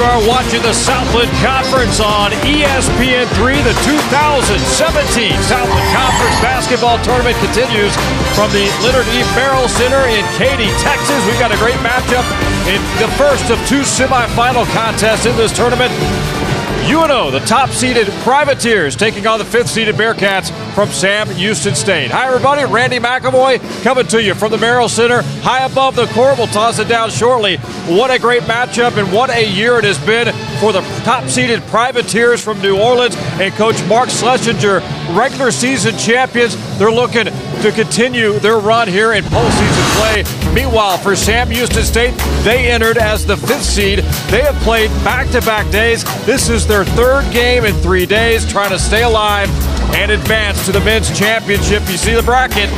You are watching the Southland Conference on ESPN3. The 2017 Southland Conference basketball tournament continues from the Leonard E. Merrill Center in Katy, Texas. We've got a great matchup in the first of two semifinal contests in this tournament. UNO, the top-seeded Privateers, taking on the fifth-seeded Bearcats from Sam Houston State. Hi, everybody. Randy McAvoy coming to you from the Merrill Center, high above the court. We'll toss it down shortly. What a great matchup, and what a year it has been for the top-seeded Privateers from New Orleans and Coach Mark Schlesinger, regular season champions. They're looking to continue their run here in postseason play. Meanwhile, for Sam Houston State, they entered as the fifth seed. They have played back-to-back days. This is their third game in 3 days, trying to stay alive and advance to the men's championship. You see the bracket.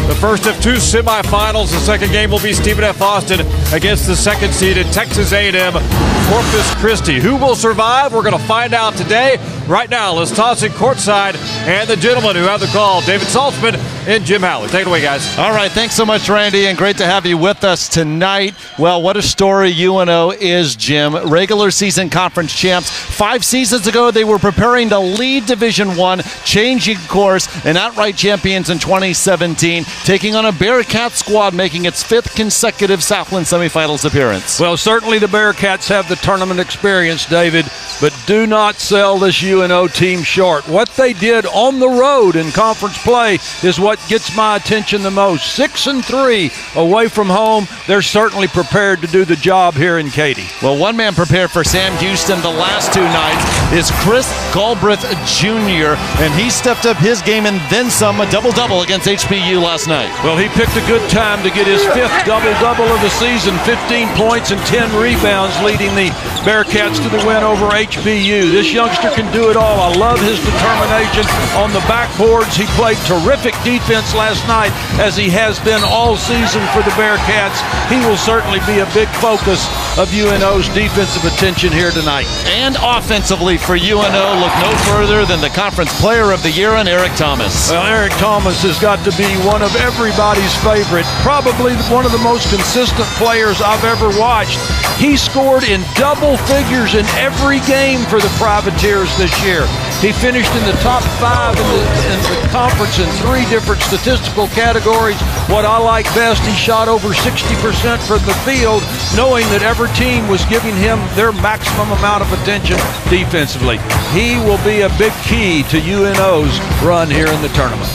The first of two semifinals. The second game will be Stephen F. Austin against the second-seeded Texas A&M Corpus Christi. Who will survive? We're going to find out today. Right now, let's toss it courtside. And the gentlemen who have the call, David Saltzman and Jim Howley. Take it away, guys. All right, thanks so much, Randy, and great to have you with us tonight. Well, what a story UNO is, Jim. Regular season conference champs. 5 seasons ago, they were preparing to lead Division I, changing course, and outright champions in 2017, taking on a Bearcat squad making its 5th consecutive Southland semifinals appearance. Well, certainly the Bearcats have the tournament experience, David, but do not sell this UNO team short. What they did on the road in conference play is what gets my attention the most. 6-3 away from home. They're certainly prepared to do the job here in Katy. Well, one man prepared for Sam Houston the last 2 nights is Chris Galbraith Jr., and he stepped up his game and then some, a double-double against HBU last night. Well, he picked a good time to get his 5th double-double of the season, 15 points and 10 rebounds, leading the Bearcats to the win over HBU. This youngster can do it all. I love his determination on the backboards. He played terrific defense last night, as he has been all season for the Bearcats. He will certainly be a big focus of UNO's defensive attention here tonight. And offensively for UNO, look no further than the Conference Player of the Year in Eric Thomas. Well, Eric Thomas has got to be one of everybody's favorite, probably one of the most consistent players I've ever watched. He scored in double figures in every game for the Privateers this year. He finished in the top 5 in the conference in 3 different statistical categories. What I like best, he shot over 60% from the field, knowing that every team was giving him their maximum amount of attention defensively. He will be a big key to UNO's run here in the tournament.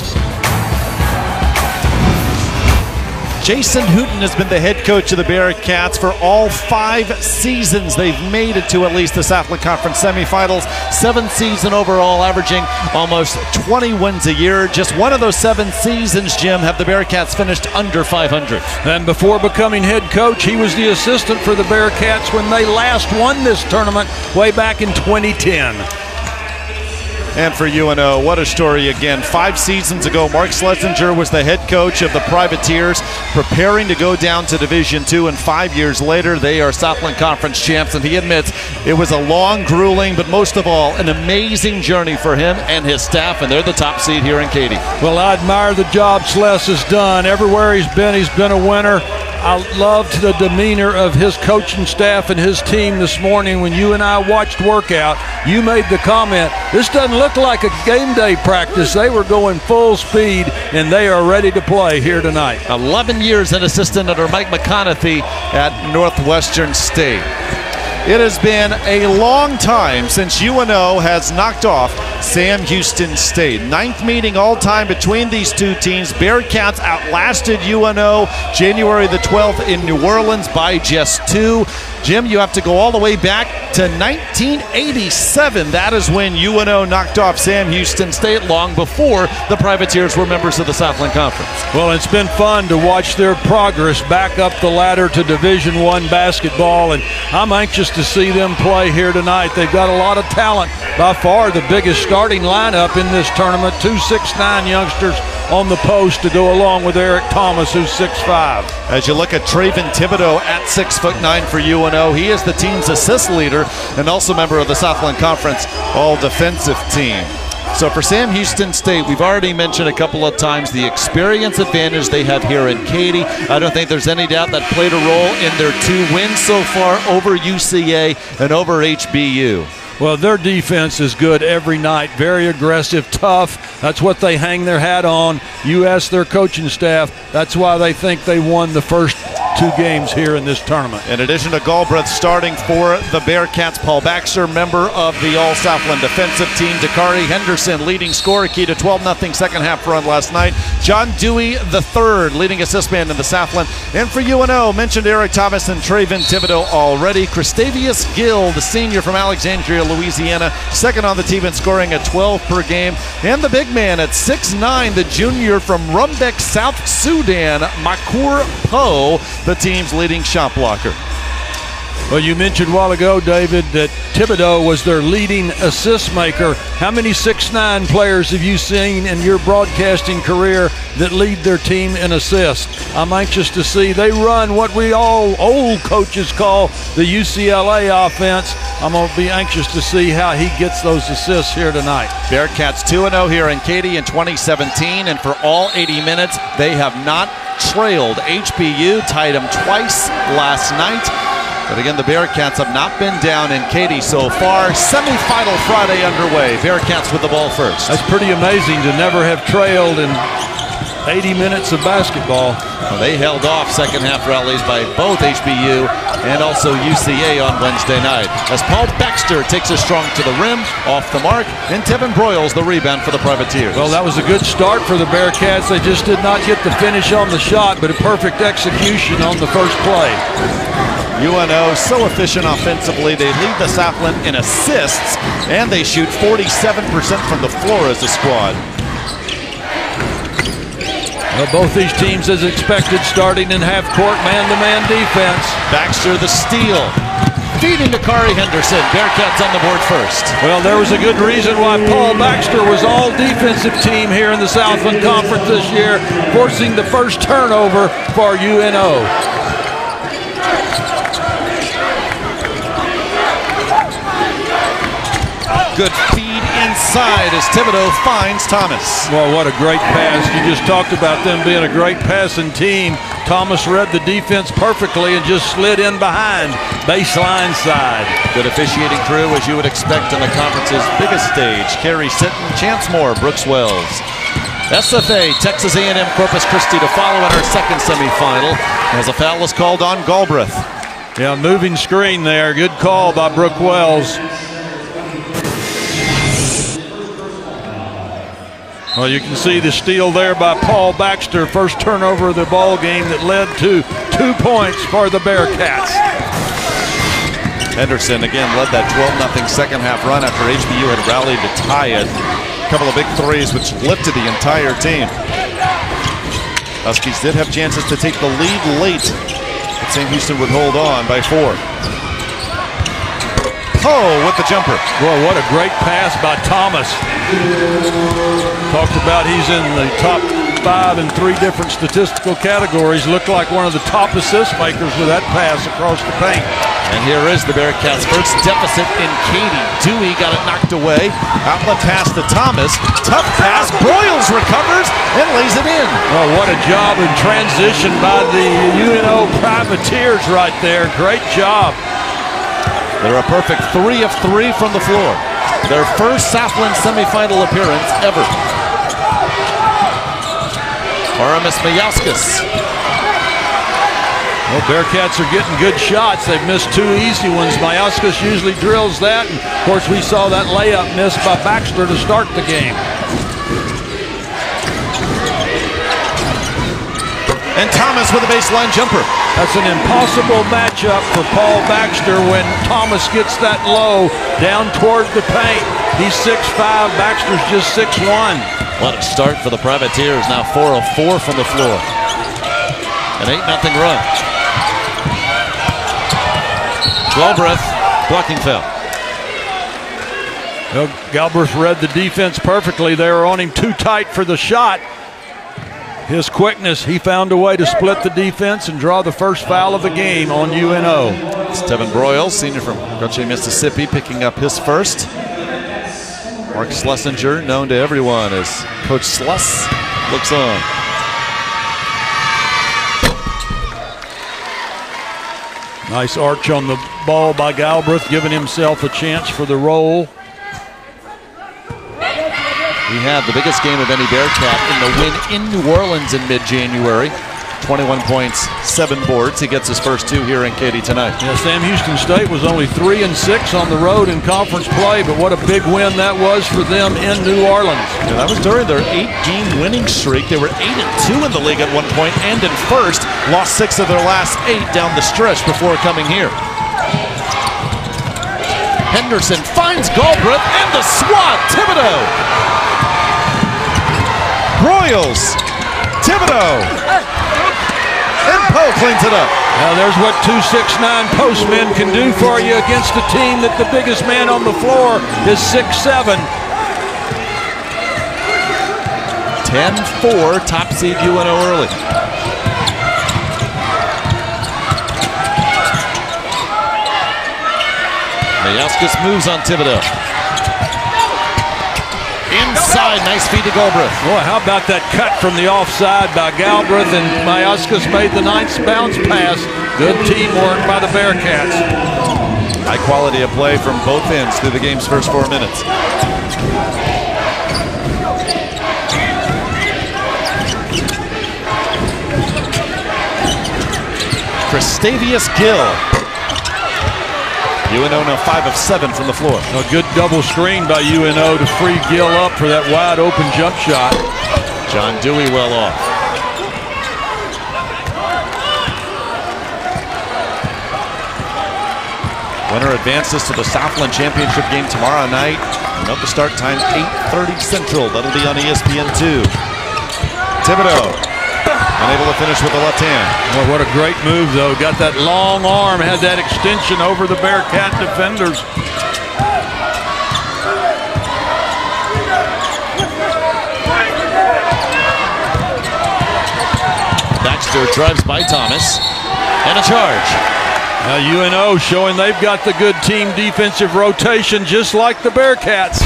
Jason Hooten has been the head coach of the Bearcats for all 5 seasons. They've made it to at least the Southland Conference semifinals. 7th season overall, averaging almost 20 wins a year. Just one of those 7 seasons, Jim, have the Bearcats finished under 500. And before becoming head coach, he was the assistant for the Bearcats when they last won this tournament way back in 2010. And for UNO, what a story again. 5 seasons ago, Mark Schlesinger was the head coach of the Privateers, preparing to go down to Division II, and 5 years later, they are Southland Conference champs, and he admits it was a long, grueling, but most of all, an amazing journey for him and his staff, and they're the top seed here in Katy. Well, I admire the job Schles has done. Everywhere he's been a winner. I loved the demeanor of his coaching staff and his team this morning. When you and I watched workout, you made the comment, this doesn't look like a game day practice. They were going full speed, and they are ready to play here tonight. 11 years an assistant under Mike McConaughey at Northwestern State. It has been a long time since UNO has knocked off Sam Houston State. 9th meeting all-time between these two teams. Bearcats outlasted UNO January the 12th in New Orleans by just 2. Jim, you have to go all the way back to 1987. That is when UNO knocked off Sam Houston State, long before the Privateers were members of the Southland Conference. Well, it's been fun to watch their progress back up the ladder to Division I basketball, and I'm anxious to see them play here tonight. They've got a lot of talent. By far the biggest starting lineup in this tournament. 2 6'9" youngsters on the post to go along with Eric Thomas, who's 6'5". As you look at Traven Thibodeau at 6'9" for UNO, he is the team's assist leader and also member of the Southland Conference all-defensive team. So for Sam Houston State, we've already mentioned a couple of times the experience advantage they have here in Katy. I don't think there's any doubt that played a role in their 2 wins so far over UCA and over HBU. Well, their defense is good every night. Very aggressive, tough. That's what they hang their hat on. You ask their coaching staff, that's why they think they won the first 2 games here in this tournament. In addition to Galbraith starting for the Bearcats, Paul Baxter, member of the All-Southland defensive team. Dakari Henderson, leading scorer, key to 12-0 second half run last night. John Dewey III, leading assist man in the Southland. And for UNO, mentioned Eric Thomas and Trayvon Thibodeau already. Christavius Gill, the senior from Alexandria, Louisiana, second on the team in scoring at 12 per game. And the big man at 6'9", the junior from Rumbek, South Sudan, Makur Poe, the team's leading shot blocker. Well, you mentioned a while ago, David, that Thibodeau was their leading assist maker. How many 6'9" players have you seen in your broadcasting career that lead their team in assists? I'm anxious to see. They run what we all old coaches call the UCLA offense. I'm going to be anxious to see how he gets those assists here tonight. Bearcats 2-0 here in Katy in 2017, and for all 80 minutes, they have not trailed. HBU tied them twice last night. But again, the Bearcats have not been down in Katy so far. Semifinal Friday underway. Bearcats with the ball first. That's pretty amazing to never have trailed in 80 minutes of basketball. Well, they held off second half rallies by both HBU and also UCA on Wednesday night. As Paul Baxter takes a strong to the rim, off the mark, and Tevin Broyles the rebound for the Privateers. Well, that was a good start for the Bearcats. They just did not get the finish on the shot, but a perfect execution on the first play. UNO so efficient offensively. They lead the Southland in assists, and they shoot 47% from the floor as a squad. Well, both these teams, as expected, starting in half-court man-to-man defense. Baxter the steal, feeding to Dakari Henderson. Bearcats on the board first. Well, there was a good reason why Paul Baxter was all defensive team here in the Southland Conference this year, forcing the first turnover for UNO. Good feed inside as Thibodeau finds Thomas. Well, what a great pass. You just talked about them being a great passing team. Thomas read the defense perfectly and just slid in behind, baseline side. Good officiating crew, as you would expect on the conference's biggest stage. Kerry Sitton, Chance Moore, Brooks Wells. SFA, Texas A&M Corpus Christi to follow in our second semifinal as a foul is called on Galbraith. Yeah, moving screen there. Good call by Brooks Wells. Well, you can see the steal there by Paul Baxter. First turnover of the ball game that led to 2 points for the Bearcats. Henderson again led that 12-0 second half run after HBU had rallied to tie it. A couple of big threes which lifted the entire team. Huskies did have chances to take the lead late, but St. Houston would hold on by 4. Poe with the jumper. Boy, what a great pass by Thomas. Talked about he's in the top 5 in 3 different statistical categories. Looked like one of the top assist makers with that pass across the paint. And here is the Bearcats' first deficit in Katy. Dewey got it knocked away. Outlet pass to Thomas. Tough pass. Broyles recovers and lays it in. Oh, what a job in transition by the UNO Privateers right there. Great job. They're a perfect 3 of 3 from the floor. Their first Southland semifinal appearance ever. Aramis Mayauskas. Well, Bearcats are getting good shots. They've missed 2 easy ones. Mayauskas usually drills that. And of course, we saw that layup miss by Baxter to start the game. And Thomas with a baseline jumper. That's an impossible matchup for Paul Baxter when Thomas gets that low down toward the paint. He's 6'5", Baxter's just 6'1". What a start for the Privateers. Now 4 of 4 from the floor. An 8-0 run. Galbraith, blocking foul. Well, Galbraith read the defense perfectly. They were on him too tight for the shot. His quickness, he found a way to split the defense and draw the first foul of the game on UNO. It's Tevin Broyles, senior from Grouchy, Mississippi, picking up his first. Mark Schlesinger, known to everyone as Coach Sluss, looks on. Nice arch on the ball by Galbraith, giving himself a chance for the roll. He had the biggest game of any Bearcat in the win in New Orleans in mid-January. 21 points, 7 boards. He gets his first 2 here in Katy tonight. Yeah, Sam Houston State was only 3-6 on the road in conference play, but what a big win that was for them in New Orleans. Yeah, that was during their 8-game winning streak. They were 8-2 in the league at one point and in first. Lost 6 of their last 8 down the stretch before coming here. Henderson finds Galbraith and the swat. Thibodeau. Royals. Thibodeau. And Poe cleans it up. Now there's what 2-6-9 postmen can do for you against a team that the biggest man on the floor is 6'7". 10-4, top seed UNO early. Mayauskas moves on Thibodeau. Inside, nice feed to Galbraith. Boy, how about that cut from the offside by Galbraith, and Mayauskas made the nice bounce pass. Good teamwork by the Bearcats. High quality of play from both ends through the game's first 4 minutes. Christavius Gill. UNO now 5 of 7 from the floor. A good double screen by UNO to free Gill up for that wide open jump shot. John Dewey well off. Winner advances to the Southland Championship game tomorrow night. Note the start time 8:30 Central. That'll be on ESPN2. Thibodeau. Unable to finish with the left hand. Boy, what a great move, though. Got that long arm, had that extension over the Bearcat defenders. Baxter drives by Thomas. And a charge. Now UNO showing they've got the good team defensive rotation, just like the Bearcats.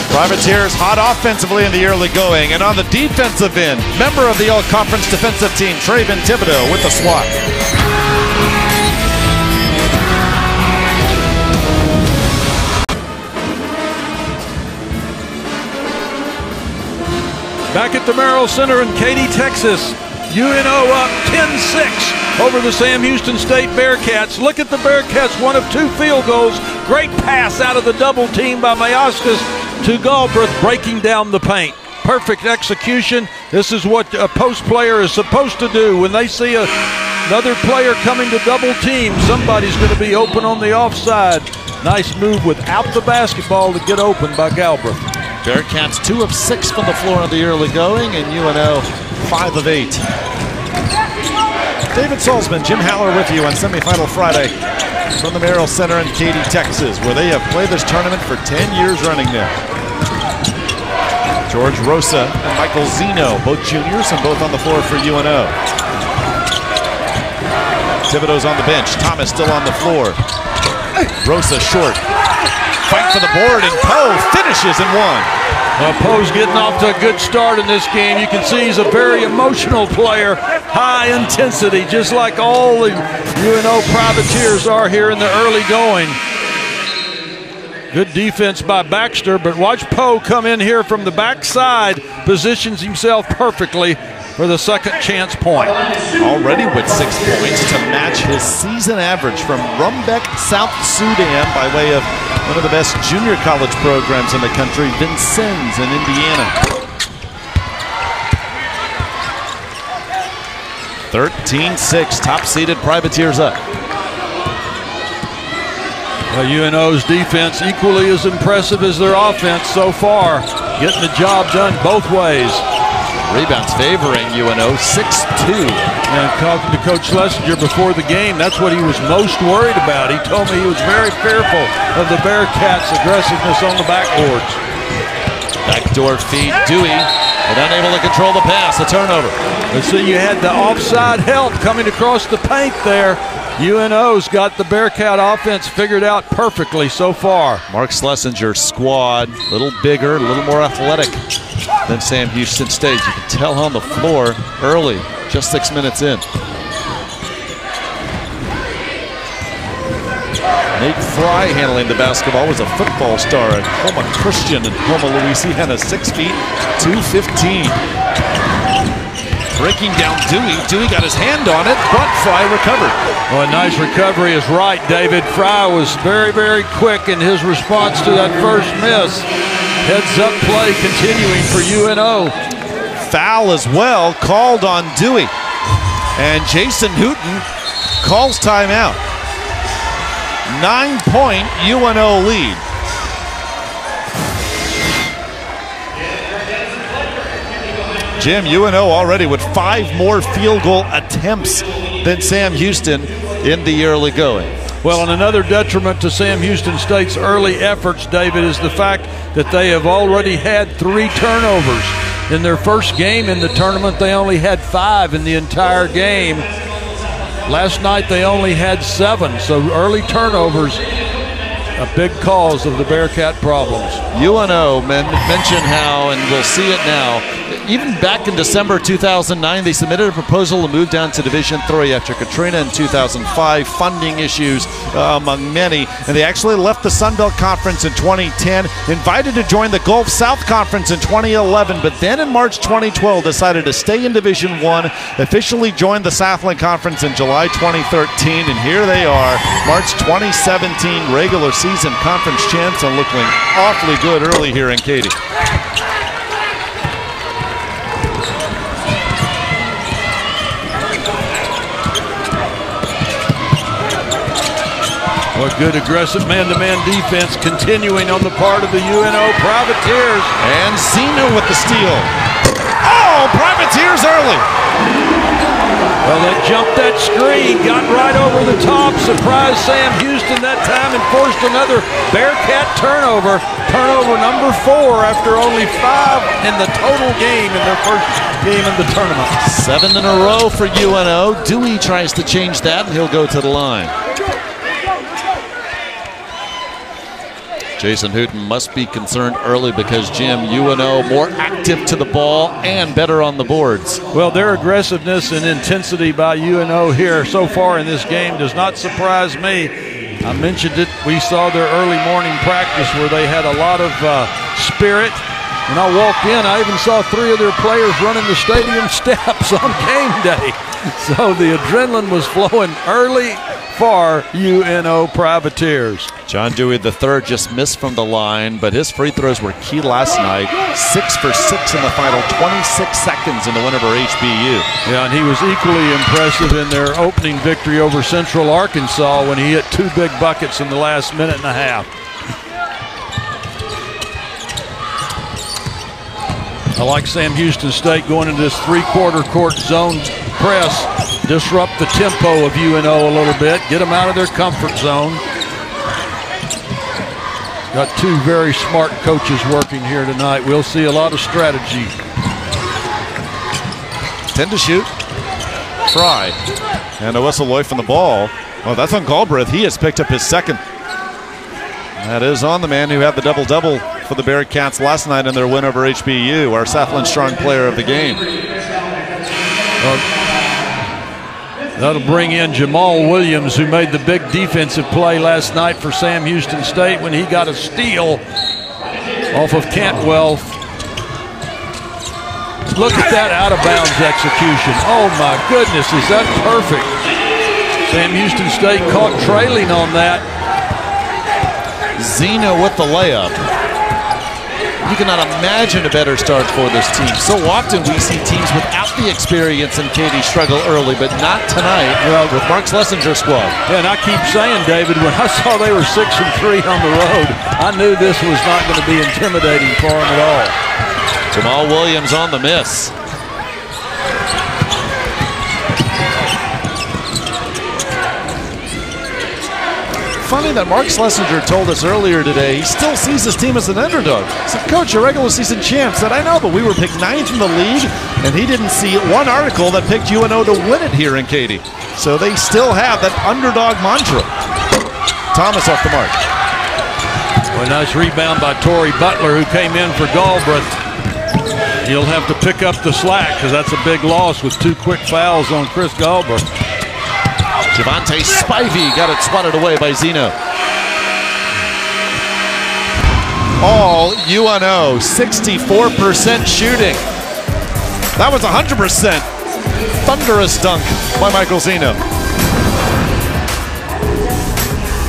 Privateers hot offensively in the early going, and on the defensive end, member of the All-Conference defensive team, Trayvon Thibodeau with the swat. Back at the Merrill Center in Katy, Texas, UNO up 10-6 over the Sam Houston State Bearcats. Look at the Bearcats, 1 of 2 field goals. Great pass out of the double team by Mayauskas to Galbraith, breaking down the paint. Perfect execution. This is what a post player is supposed to do. When they see another player coming to double team, somebody's going to be open on the offside. Nice move without the basketball to get open by Galbraith. Bearcats 2 of 6 from the floor in the early going, and UNO 5 of 8. David Salzman, Jim Haller with you on Semifinal Friday from the Merrill Center in Katy, Texas, where they have played this tournament for 10 years running now. George Rosa and Michael Zeno, both juniors and both on the floor for UNO. Thibodeau's on the bench. Thomas still on the floor. Rosa short. Fight for the board, and Poe finishes in 1. Poe's getting off to a good start in this game. You can see he's a very emotional player, high intensity, just like all the UNO Privateers are here in the early going. Good defense by Baxter, but watch Poe come in here from the backside, positions himself perfectly for the second chance point. Already with 6 points to match his season average from Rumbek, South Sudan, by way of one of the best junior college programs in the country, Vincennes in Indiana. 13-6, top-seeded Privateers up. UNO's defense equally as impressive as their offense so far, getting the job done both ways. Rebounds favoring UNO, 6-2. And talking to Coach Schlesinger before the game, that's what he was most worried about. He told me he was very fearful of the Bearcats' aggressiveness on the backboards. Backdoor feed, Dewey, but unable to control the pass, a turnover. And so you had the offside help coming across the paint there. UNO's got the Bearcat offense figured out perfectly so far. Mark Schlesinger's squad, a little bigger, a little more athletic than Sam Houston State. You can tell on the floor early, just 6 minutes in. Nate Fry handling the basketball, was a football star at Houma Christian in Houma, Louisiana, 6 feet, 215. Breaking down Dewey. Dewey got his hand on it, but Fry recovered. Well, a nice recovery is right, David. Fry was very, very quick in his response to that first miss. Heads-up play continuing for UNO. Foul as well called on Dewey. And Jason Hooten calls timeout. 9-point UNO lead. Jim, UNO already with 5 more field goal attempts than Sam Houston in the early going. Well, and another detriment to Sam Houston State's early efforts, David, is the fact that they have already had 3 turnovers. In their first game in the tournament, they only had 5 in the entire game. Last night, they only had 7, so early turnovers, a big cause of the Bearcat problems. UNO mentioned how, and we'll see it now, even back in December 2009, they submitted a proposal to move down to Division III after Katrina in 2005, funding issues among many, and they actually left the Sun Belt Conference in 2010, invited to join the Gulf South Conference in 2011, but then in March 2012 decided to stay in Division I, officially joined the Southland Conference in July 2013, and here they are, March 2017 regular season conference champs, and looking awfully good early here in Katy. What good aggressive man-to-man defense continuing on the part of the UNO Privateers. And Zena with the steal. Oh, Privateers early. Well, they jumped that screen, got right over the top, surprised Sam Houston that time, and forced another Bearcat turnover. Turnover number 4 after only 5 in the total game in their first game in the tournament. 7 in a row for UNO. Dewey tries to change that, and he'll go to the line. Jason Hooten must be concerned early because, Jim, UNO more active to the ball and better on the boards. Well, their aggressiveness and intensity by UNO here so far in this game does not surprise me. I mentioned it. We saw their early morning practice where they had a lot of spirit. When I walked in, I even saw 3 of their players running the stadium steps on game day. So the adrenaline was flowing early for UNO Privateers. John Dewey III just missed from the line, but his free throws were key last night. 6 for 6 in the final 26 seconds in the win over HBU. Yeah, and he was equally impressive in their opening victory over Central Arkansas when he hit 2 big buckets in the last minute and a half. I like Sam Houston State going into this 3/4 court zone press, disrupt the tempo of UNO a little bit, get them out of their comfort zone. Got 2 very smart coaches working here tonight. We'll see a lot of strategy. 10 to shoot. Fry. And a whistle away from the ball. Well, that's on Galbraith. He has picked up his 2nd. That is on the man who had the double-double for the Bearcats last night in their win over HBU, our Southland Strong player of the game. That'll bring in Jamal Williams, who made the big defensive play last night for Sam Houston State when he got a steal off of Cantwell. Look at that out-of-bounds execution. Oh, my goodness, is that perfect? Sam Houston State caught trailing on that. Zena with the layup. You cannot imagine a better start for this team. So often we see teams without the experience in Katy struggle early, but not tonight with Mark Schlesinger's squad. Yeah, and I keep saying, David, when I saw they were 6-3 on the road, I knew this was not going to be intimidating for them at all. Jamal Williams on the miss. funny that Mark Schlesinger told us earlier today he still sees his team as an underdog. He said, Coach, your regular season champs. I said, I know, but we were picked 9th in the league, and he didn't see one article that picked UNO to win it here in Katy. So they still have that underdog mantra. Thomas off the mark. Well, nice rebound by Torrey Butler, who came in for Galbraith. He'll have to pick up the slack because that's a big loss with 2 quick fouls on Chris Galbraith. Javante Spivey got it swatted away by Zeno. All UNO, 64% shooting. That was 100%. Thunderous dunk by Michael Zeno.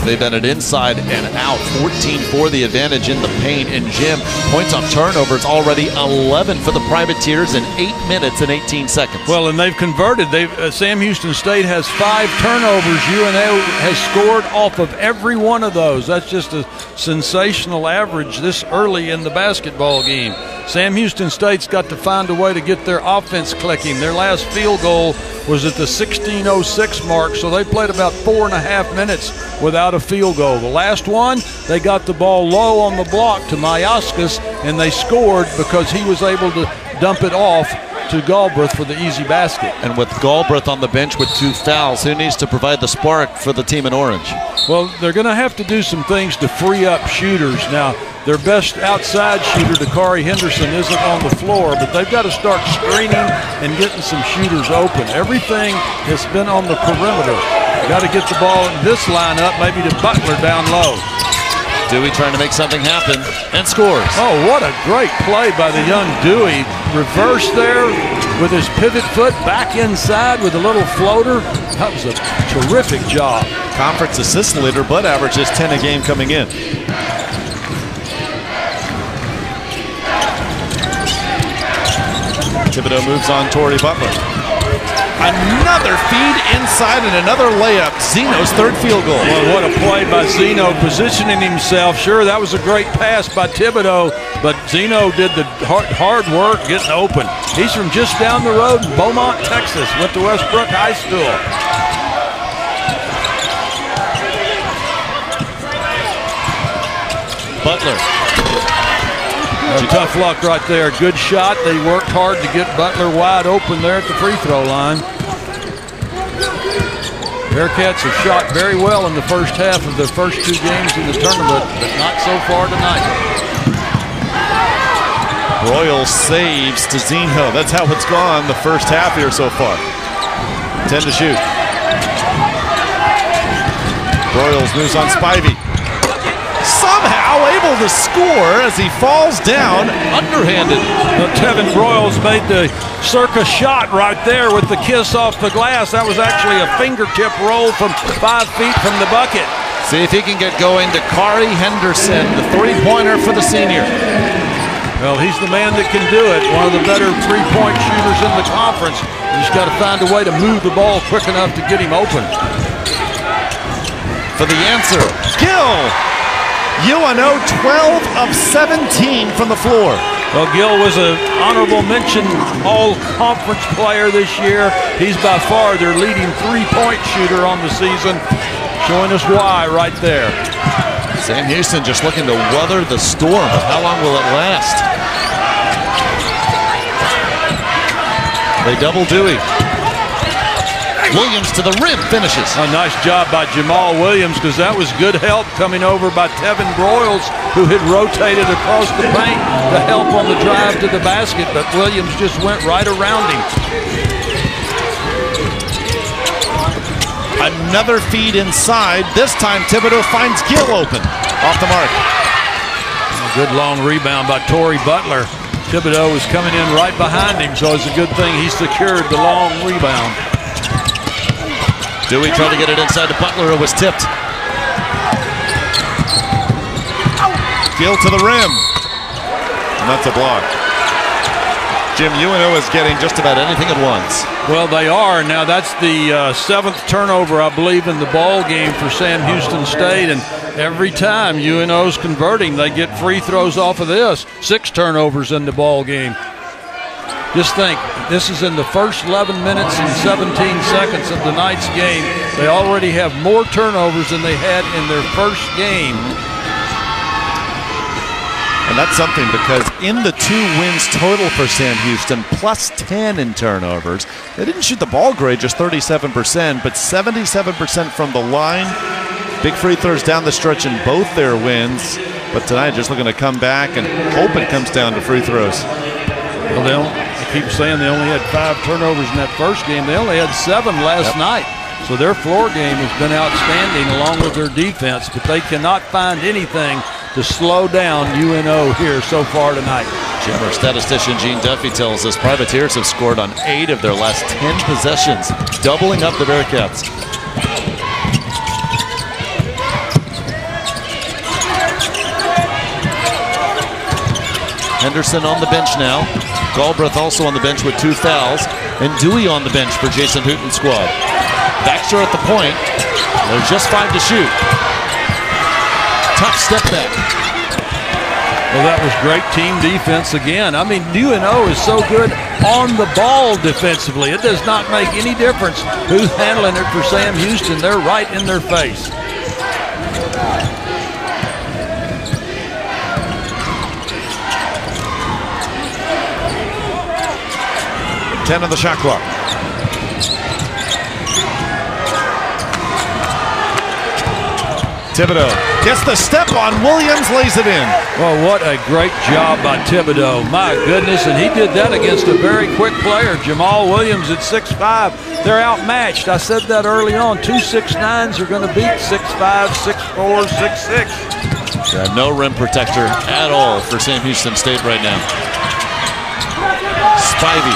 They've done it inside and out. 14 for the advantage in the paint. And Jim, points off turnovers already 11 for the Privateers in 8 minutes and 18 seconds. Well, and they've converted. Sam Houston State has 5 turnovers. UNO has scored off of every one of those. That's just a sensational average this early in the basketball game. Sam Houston State's got to find a way to get their offense clicking. Their last field goal was at the 16:06 mark, so they played about 4.5 minutes without a field goal. The last one, they got the ball low on the block to Mayauskas, and they scored because he was able to dump it off to Galbraith for the easy basket. And with Galbraith on the bench with 2 fouls, who needs to provide the spark for the team in orange? Well, they're going to have to do some things to free up shooters. Now, their best outside shooter, Dakari Henderson, isn't on the floor, but they've got to start screening and getting some shooters open. Everything has been on the perimeter. Got to get the ball in this lineup, maybe to Butler down low. Dewey trying to make something happen and scores. Oh, what a great play by the young Dewey. Reverse there with his pivot foot, back inside with a little floater. That was a terrific job. Conference assist leader, but averages 10 a game coming in. Thibodeau moves on Torrey Butler. Another feed inside and another layup. Zeno's 3rd field goal. Well, what a play by Zeno, positioning himself. Sure, that was a great pass by Thibodeau, but Zeno did the hard work getting open. He's from just down the road in Beaumont, Texas. Went to Westbrook High School. Butler. Tough luck right there. Good shot. They worked hard to get Butler wide open there at the free throw line. Bearcats have shot very well in the first half of their first 2 games in the tournament, but not so far tonight. Royal saves to Zeno. That's how it's gone the first half here so far. 10 to shoot. Royals moves on Spivey. Somehow able to score as he falls down underhanded. Tevin Broyles made the circus shot right there with the kiss off the glass. That was actually a fingertip roll from 5 feet from the bucket. See if he can get going. Dakari Henderson, the 3-pointer for the senior. Well, he's the man that can do it. One of the better 3-point shooters in the conference. You just got to find a way to move the ball quick enough to get him open. For the answer, Gill. UNO 12 of 17 from the floor. Well, Gill was an honorable mention all-conference player this year. He's by far their leading 3-point shooter on the season, showing us why right there. Sam Houston just looking to weather the storm, but how long will it last? They double Dewey. Williams to the rim, finishes. A nice job by Jamal Williams, because that was good help coming over by Tevin Broyles, who had rotated across the paint to help on the drive to the basket, but Williams just went right around him. Another feed inside. This time Thibodeau finds Gill open. Off the mark. A good long rebound by Torrey Butler. Thibodeau was coming in right behind him, so it's a good thing he secured the long rebound. Dewey tried to get it inside to Butler, who was tipped. Gill to the rim. And that's a block. Jim, UNO is getting just about anything at once. Well, they are. Now, that's the 7th turnover, I believe, in the ball game for Sam Houston State. And every time UNO's converting, they get free throws off of this. 6 turnovers in the ball game. Just think, this is in the first 11 minutes and 17 seconds of tonight's game. They already have more turnovers than they had in their first game. And that's something because in the 2 wins total for Sam Houston, plus 10 in turnovers, they didn't shoot the ball great, just 37%, but 77% from the line. Big free throws down the stretch in both their wins. But tonight, just looking to come back and hope it comes down to free throws. Well, I keep saying they only had 5 turnovers in that first game. They only had 7 last night. So their floor game has been outstanding along with their defense, but they cannot find anything to slow down UNO here so far tonight. Our statistician Gene Duffy tells us Privateers have scored on 8 of their last 10 possessions, doubling up the Bearcats. Henderson on the bench now. Galbraith also on the bench with 2 fouls. And Dewey on the bench for Jason Hooten's squad. Baxter at the point. There's just 5 to shoot. Tough step back. Well, that was great team defense again. I mean, UNO is so good on the ball defensively. It does not make any difference who's handling it for Sam Houston. They're right in their face. Ten on the shot clock. Thibodeau gets the step on. Williams lays it in. Well, what a great job by Thibodeau. My goodness, and he did that against a very quick player. Jamal Williams at 6'5". They're outmatched. I said that early on. 2 6'9s are going to beat 6'5", 6'4", 6'6". No rim protector at all for Sam Houston State right now. Spivey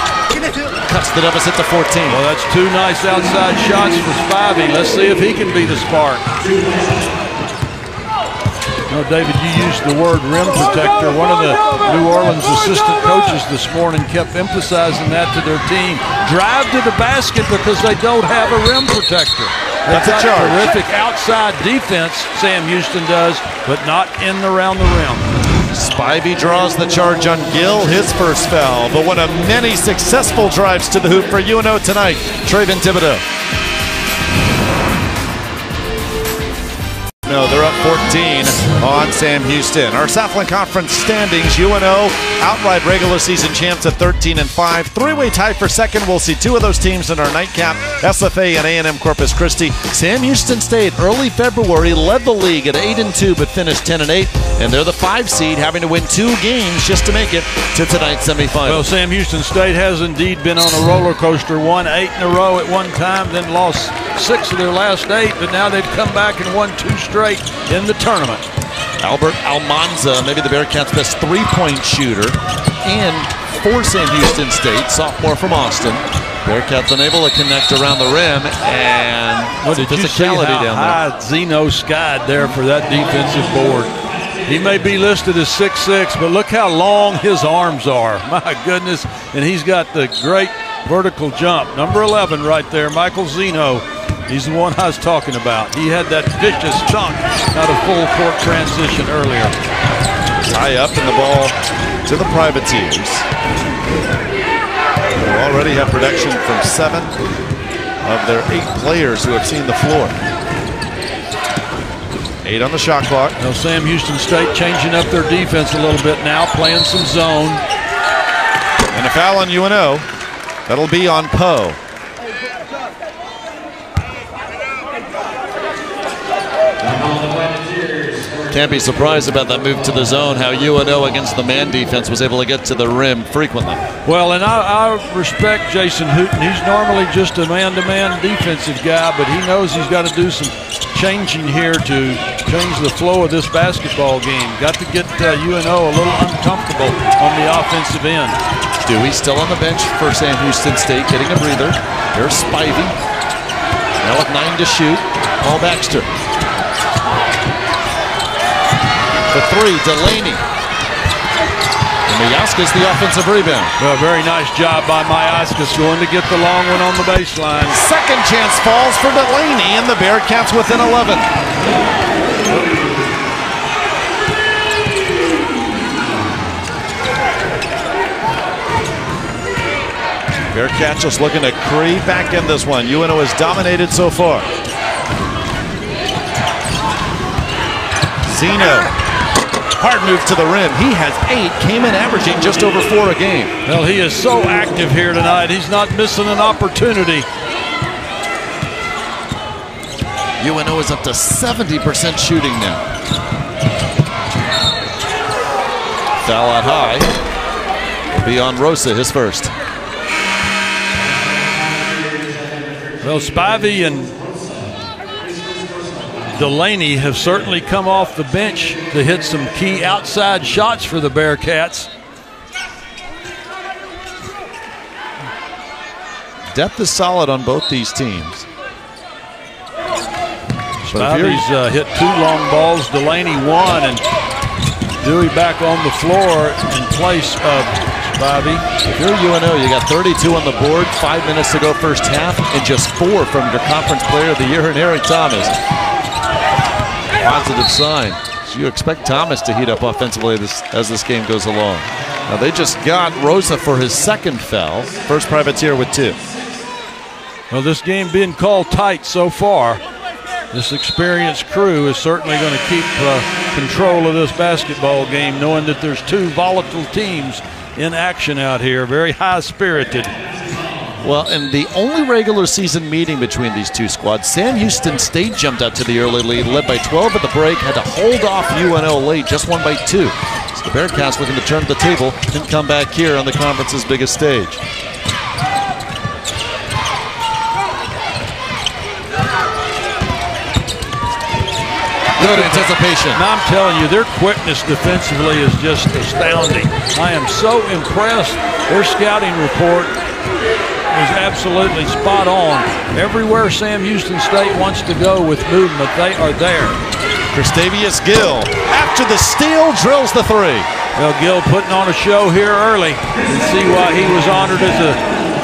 cuts the deficit to 14. Well, that's 2 nice outside shots for Spivey. Let's see if he can be the spark. No, David, you used the word rim protector. One of the New Orleans assistant coaches this morning kept emphasizing that to their team. Drive to the basket because they don't have a rim protector. That's a charge. Terrific outside defense, Sam Houston does, but not in around the rim. Spivey draws the charge on Gill, his first foul, but one of many successful drives to the hoop for UNO tonight. Trayvon Thibodeau. No, they're up 14 on Sam Houston. Our Southland Conference standings, UNO outright regular season champs at 13-5. 3-way tie for second. We'll see 2 of those teams in our nightcap, SFA and A&M Corpus Christi. Sam Houston State, early February, led the league at 8-2, but finished 10-8. And they're the 5 seed, having to win 2 games just to make it to tonight's semifinal. Well, Sam Houston State has indeed been on a roller coaster. Won 8 in a row at one time, then lost 6 of their last 8, but now they've come back and won 2 straight in the tournament. Albert Almanza, maybe the Bearcats' best 3-point shooter, and for Sam Houston State, sophomore from Austin. Bearcats unable to connect around the rim, and did you see how high Zeno skied there for that defensive board? He may be listed as 6'6", but look how long his arms are. My goodness, and he's got the great vertical jump. Number 11 right there, Michael Zeno. He's the one I was talking about. He had that vicious chunk out of full court transition earlier. High up in the ball to the Privateers. Who already have production from 7 of their 8 players who have seen the floor. 8 on the shot clock. Now Sam Houston State changing up their defense a little bit now, playing some zone. And a foul on UNO. That'll be on Poe. Can't be surprised about that move to the zone, how UNO against the man defense was able to get to the rim frequently. Well, and I respect Jason Hooten. He's normally just a man-to-man defensive guy, but he knows he's got to do some changing here to change the flow of this basketball game. Got to get UNO a little uncomfortable on the offensive end. Dewey still on the bench for Sam Houston State, getting a breather. Here's Spivey. Now with 9 to shoot. Paul Baxter. For 3, Delaney. And Mayauskas the offensive rebound. Well, very nice job by Mayauskas going to get the long one on the baseline. Second chance falls for Delaney, and the Bearcats within 11. Bearcats just looking to creep back in this one. UNO has dominated so far. Zeno, hard move to the rim. He has 8, came in averaging just over 4 a game. Well, he is so active here tonight. He's not missing an opportunity. UNO is up to 70% shooting now. Foul out high. Will be on Rosa, his first. Well, Spivey and Delaney have certainly come off the bench to hit some key outside shots for the Bearcats. Depth is solid on both these teams. Spivey's hit 2 long balls. Delaney 1, and Dewey back on the floor in place of Spivey. If you're UNO, you got 32 on the board, 5 minutes to go first half, and just 4 from your Conference Player of the Year in Eric Thomas. Positive sign. So you expect Thomas to heat up offensively as this game goes along. Now they just got Rosa for his 2nd foul. First Privateer with 2. Well, this game being called tight so far. This experienced crew is certainly going to keep control of this basketball game, knowing that there's 2 volatile teams in action out here, very high-spirited. Well, in the only regular season meeting between these 2 squads, Sam Houston State jumped out to the early lead, led by 12 at the break, had to hold off UNO late, just won by 2. So the Bearcats looking to turn the table and come back here on the conference's biggest stage. Good anticipation. And I'm telling you, their quickness defensively is just astounding. I am so impressed. Their scouting report is absolutely spot on. Everywhere Sam Houston State wants to go with movement, they are there. Kristavius Gill, after the steal, drills the 3. Well, Gill putting on a show here early. You see why he was honored as an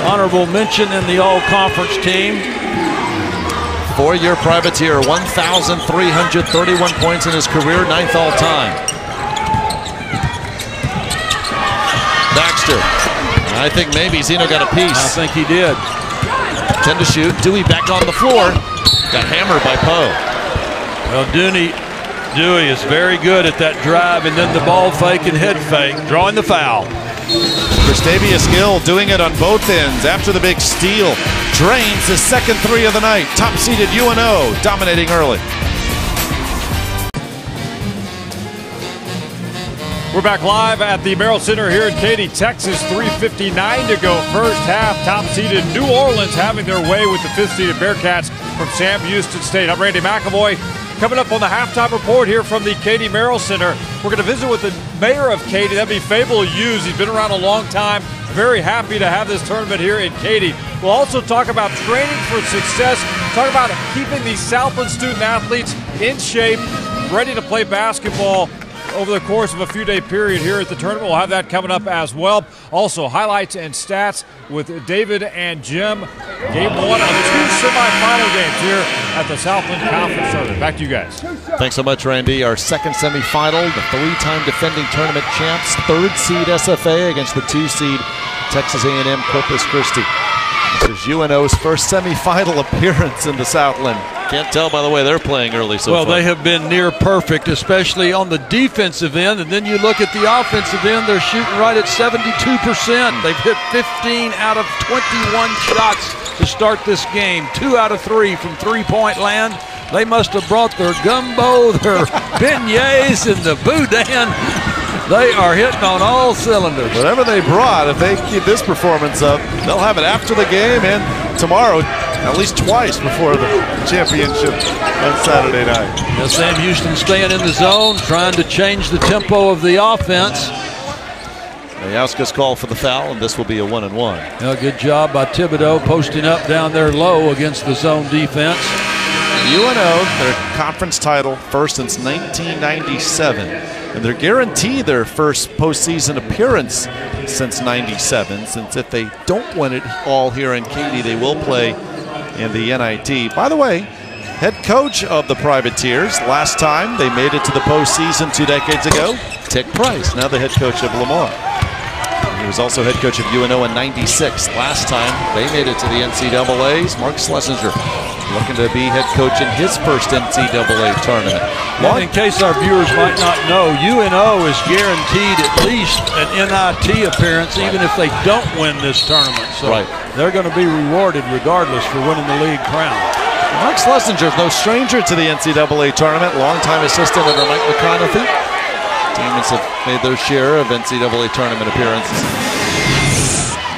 honorable mention in the all-conference team. 4-year Privateer, 1,331 points in his career, 9th all-time. Baxter. I think maybe Zeno got a piece. I think he did. 10 to shoot. Dewey back on the floor. Got hammered by Poe. Well, Dewey is very good at that drive and then the ball fake and head fake, drawing the foul. Kristavius Gill doing it on both ends after the big steal. Drains his 2nd 3 of the night. Top-seeded UNO dominating early. We're back live at the Merrill Center here in Katy, Texas. 3:59 to go first half. Top-seeded New Orleans having their way with the 5th-seeded Bearcats from Sam Houston State. I'm Randy McAvoy. Coming up on the halftime report here from the Katy Merrill Center, we're going to visit with the mayor of Katy. That'd be Fable Hughes. He's been around a long time. Very happy to have this tournament here in Katy. We'll also talk about training for success, talk about keeping these Southland student athletes in shape, ready to play basketball over the course of a few-day period here at the tournament. We'll have that coming up as well. Also, highlights and stats with David and Jim. Game 1 of 2 semifinal games here at the Southland Conference Tournament. Back to you guys. Thanks so much, Randy. Our 2nd semifinal, the 3-time defending tournament champs, 3rd seed SFA against the 2-seed Texas A&M Corpus Christi. This is UNO's first semifinal appearance in the Southland. Can't tell by the way they're playing early so far. Well, they have been near perfect, especially on the defensive end. And then you look at the offensive end, they're shooting right at 72%. They've hit 15 out of 21 shots to start this game. 2 out of 3 from three-point land. They must have brought their gumbo, their beignets, and the boudin. They are hitting on all cylinders. Whatever they brought, if they keep this performance up, they'll have it after the game and tomorrow, at least twice before the championship on Saturday night. Now Sam Houston staying in the zone, trying to change the tempo of the offense. Mayowska's call for the foul, and this will be a 1-and-1. Well, good job by Thibodeau posting up down there low against the zone defense. UNO, their conference title, first since 1997. And they're guaranteed their first postseason appearance since '97, since if they don't win it all here in Katy, they will play in the NIT. By the way, head coach of the Privateers, last time they made it to the postseason 2 decades ago, Tick Price, now the head coach of Lamar. He was also head coach of UNO in '96. Last time they made it to the NCAAs. Mark Schlesinger looking to be head coach in his first NCAA tournament. And in case our viewers might not know, UNO is guaranteed at least an NIT appearance, even if they don't win this tournament. So they're going to be rewarded regardless for winning the league crown. Mark Schlesinger is no stranger to the NCAA tournament, longtime assistant under Mike McConaughey. Demons have made their share of NCAA tournament appearances.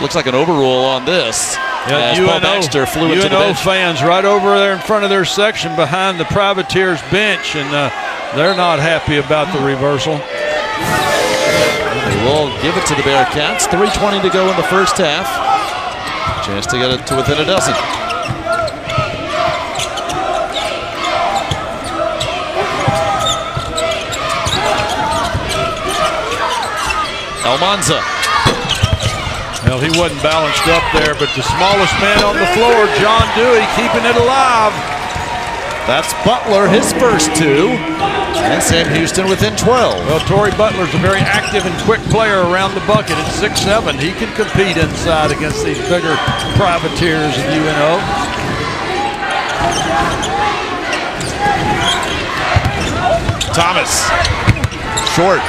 Looks like an overrule on this. Yeah, Paul Baxter flew into the bench. fans right over there in front of their section behind the Privateers bench, and they're not happy about the reversal. They will give it to the Bearcats. 3:20 to go in the first half. Chance to get it to within a dozen. Almanza. Well, he wasn't balanced up there, but the smallest man on the floor, John Dewey, keeping it alive. That's Butler, his first two. And Sam Houston within 12. Well, Torrey Butler's a very active and quick player around the bucket. At 6'7", he can compete inside against these bigger Privateers of UNO. Thomas. Short.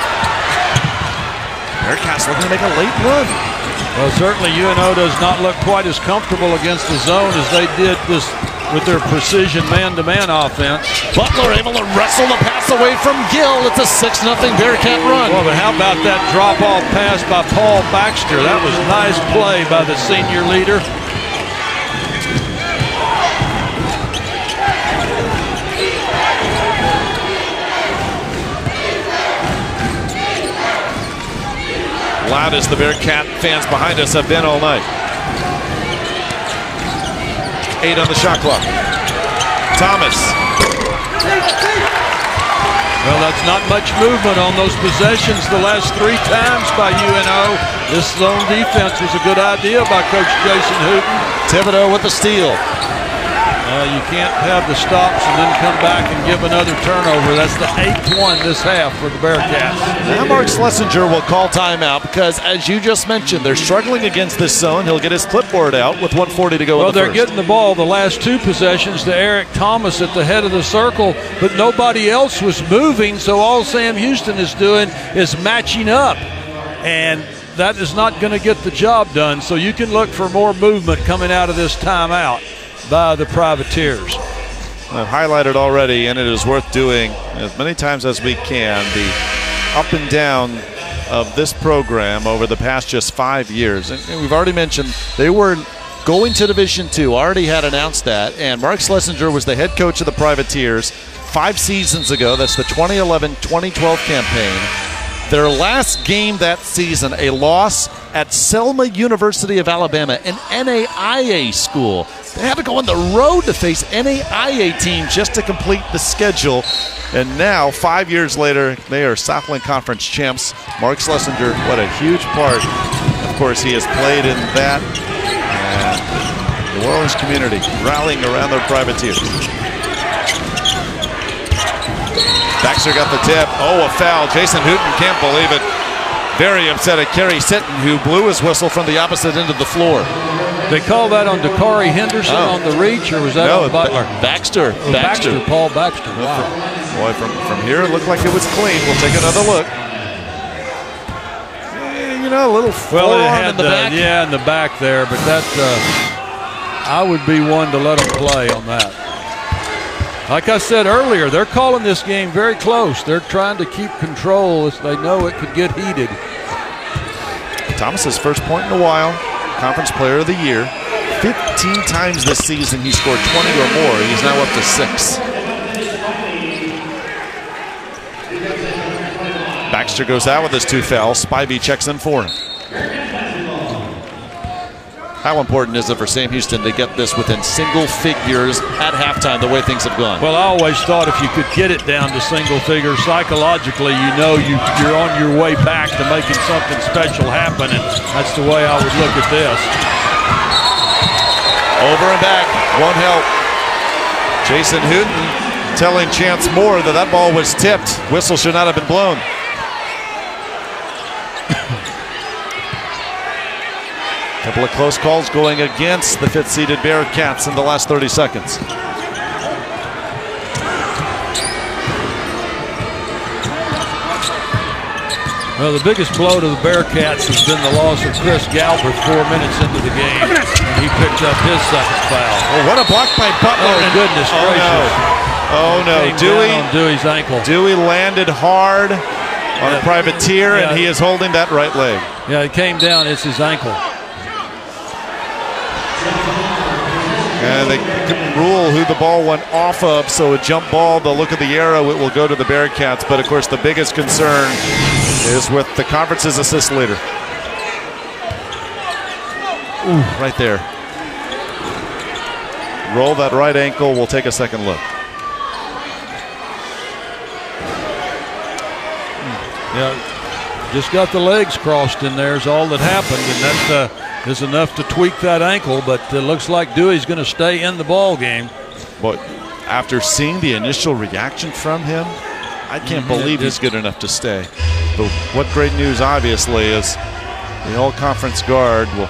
Bearcats looking to make a late run. Well, certainly UNO does not look quite as comfortable against the zone as they did this with their precision man-to-man offense. Butler able to wrestle the pass away from Gill. It's a 6-0 Bearcat run. Well, but how about that drop-off pass by Paul Baxter? That was a nice play by the senior leader. Loud as the Bearcat fans behind us have been all night. 8 on the shot clock. Thomas. Well, that's not much movement on those possessions the last 3 times by UNO. This zone defense was a good idea by Coach Jason Hooten. Thibodeau with the steal. You can't have the stops and then come back and give another turnover. That's the 8th one this half for the Bearcats. Now Mark Schlesinger will call timeout because, as you just mentioned, they're struggling against this zone. He'll get his clipboard out with 1:40 to go in the first. Well, they're getting the ball the last 2 possessions to Eric Thomas at the head of the circle, but nobody else was moving, so all Sam Houston is doing is matching up. And that is not going to get the job done, so you can look for more movement coming out of this timeout by the Privateers. I've highlighted already, and it is worth doing as many times as we can, the up and down of this program over the past just 5 years. And we've already mentioned they were going to Division II, already had announced that, and Mark Schlesinger was the head coach of the Privateers 5 seasons ago. That's the 2011-2012 campaign. Their last game that season, a loss at Selma University of Alabama, an NAIA school. They had to go on the road to face NAIA teams just to complete the schedule. And now, 5 years later, they are Southland Conference champs. Mark Schlesinger, what a huge part. Of course, he has played in that. And the New Orleans community rallying around their Privateers. Baxter got the tip. Oh, a foul. Jason Hooten can't believe it. Very upset at Kerry Sitton, who blew his whistle from the opposite end of the floor. They call that on Dakari Henderson on the reach, or was that on Butler? Baxter. Baxter. Paul Baxter. Wow. Boy, from here it looked like it was clean. We'll take another look. You know, a little forearm in the back. Yeah, in the back there, but that I would be one to let them play on that. Like I said earlier, they're calling this game very close. They're trying to keep control as they know it could get heated. Thomas's first point in a while. Conference Player of the Year. 15 times this season he scored 20 or more. He's now up to 6. Baxter goes out with his 2 fouls. Spivey checks in for him. How important is it for Sam Houston to get this within single figures at halftime, the way things have gone? Well, I always thought if you could get it down to single figures, psychologically, you know you're on your way back to making something special happen, and that's the way I would look at this. Over and back, won't help. Jason Hooten telling Chance Moore that ball was tipped. Whistle should not have been blown. Couple of close calls going against the 5th-seeded Bearcats in the last 30 seconds. Well, the biggest blow to the Bearcats has been the loss of Chris Galbraith 4 minutes into the game. And he picked up his second foul. Oh, what a block by Butler. Oh, goodness gracious. Oh, no. Dewey on Dewey's ankle. Dewey landed hard on a privateer, and he is holding that right leg. Yeah, it came down. It's his ankle. And they couldn't rule who the ball went off of, so a jump ball, the look of the arrow, it will go to the Bearcats. But, of course, the biggest concern is with the conference's assist leader. Ooh, right there. Roll that right ankle. We'll take a second look. Yeah, just got the legs crossed in there is all that happened, and that is enough to tweak that ankle, but it looks like Dewey's going to stay in the ball game. But after seeing the initial reaction from him, I can't believe he's good enough to stay. But what great news, obviously, is the all-conference guard will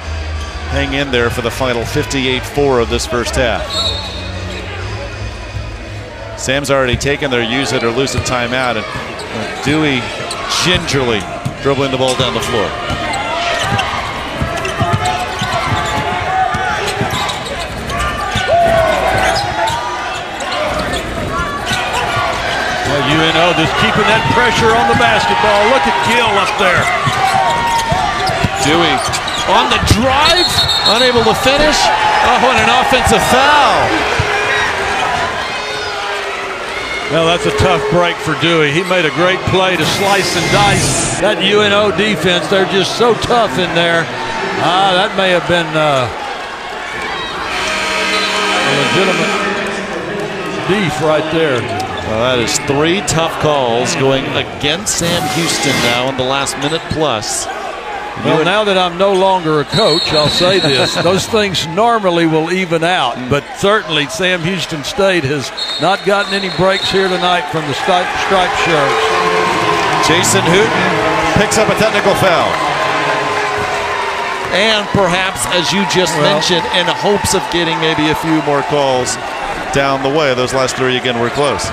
hang in there for the final 58-4 of this first half. Sam's already taken their use it or lose it timeout, and Dewey gingerly dribbling the ball down the floor. Well, UNO just keeping that pressure on the basketball. Look at Gill up there. Dewey on the drive, unable to finish. Oh, and an offensive foul. Well, that's a tough break for Dewey. He made a great play to slice and dice that UNO defense. They're just so tough in there. That may have been a legitimate beef right there. Well, that is 3 tough calls going against Sam Houston now in the last minute plus. Well, now that I'm no longer a coach, I'll say this. Those things normally will even out, but certainly Sam Houston State has not gotten any breaks here tonight from the striped shirts. Jason Hooten picks up a technical foul. And perhaps, as you just mentioned, in hopes of getting maybe a few more calls down the way. Those last 3, again, were close.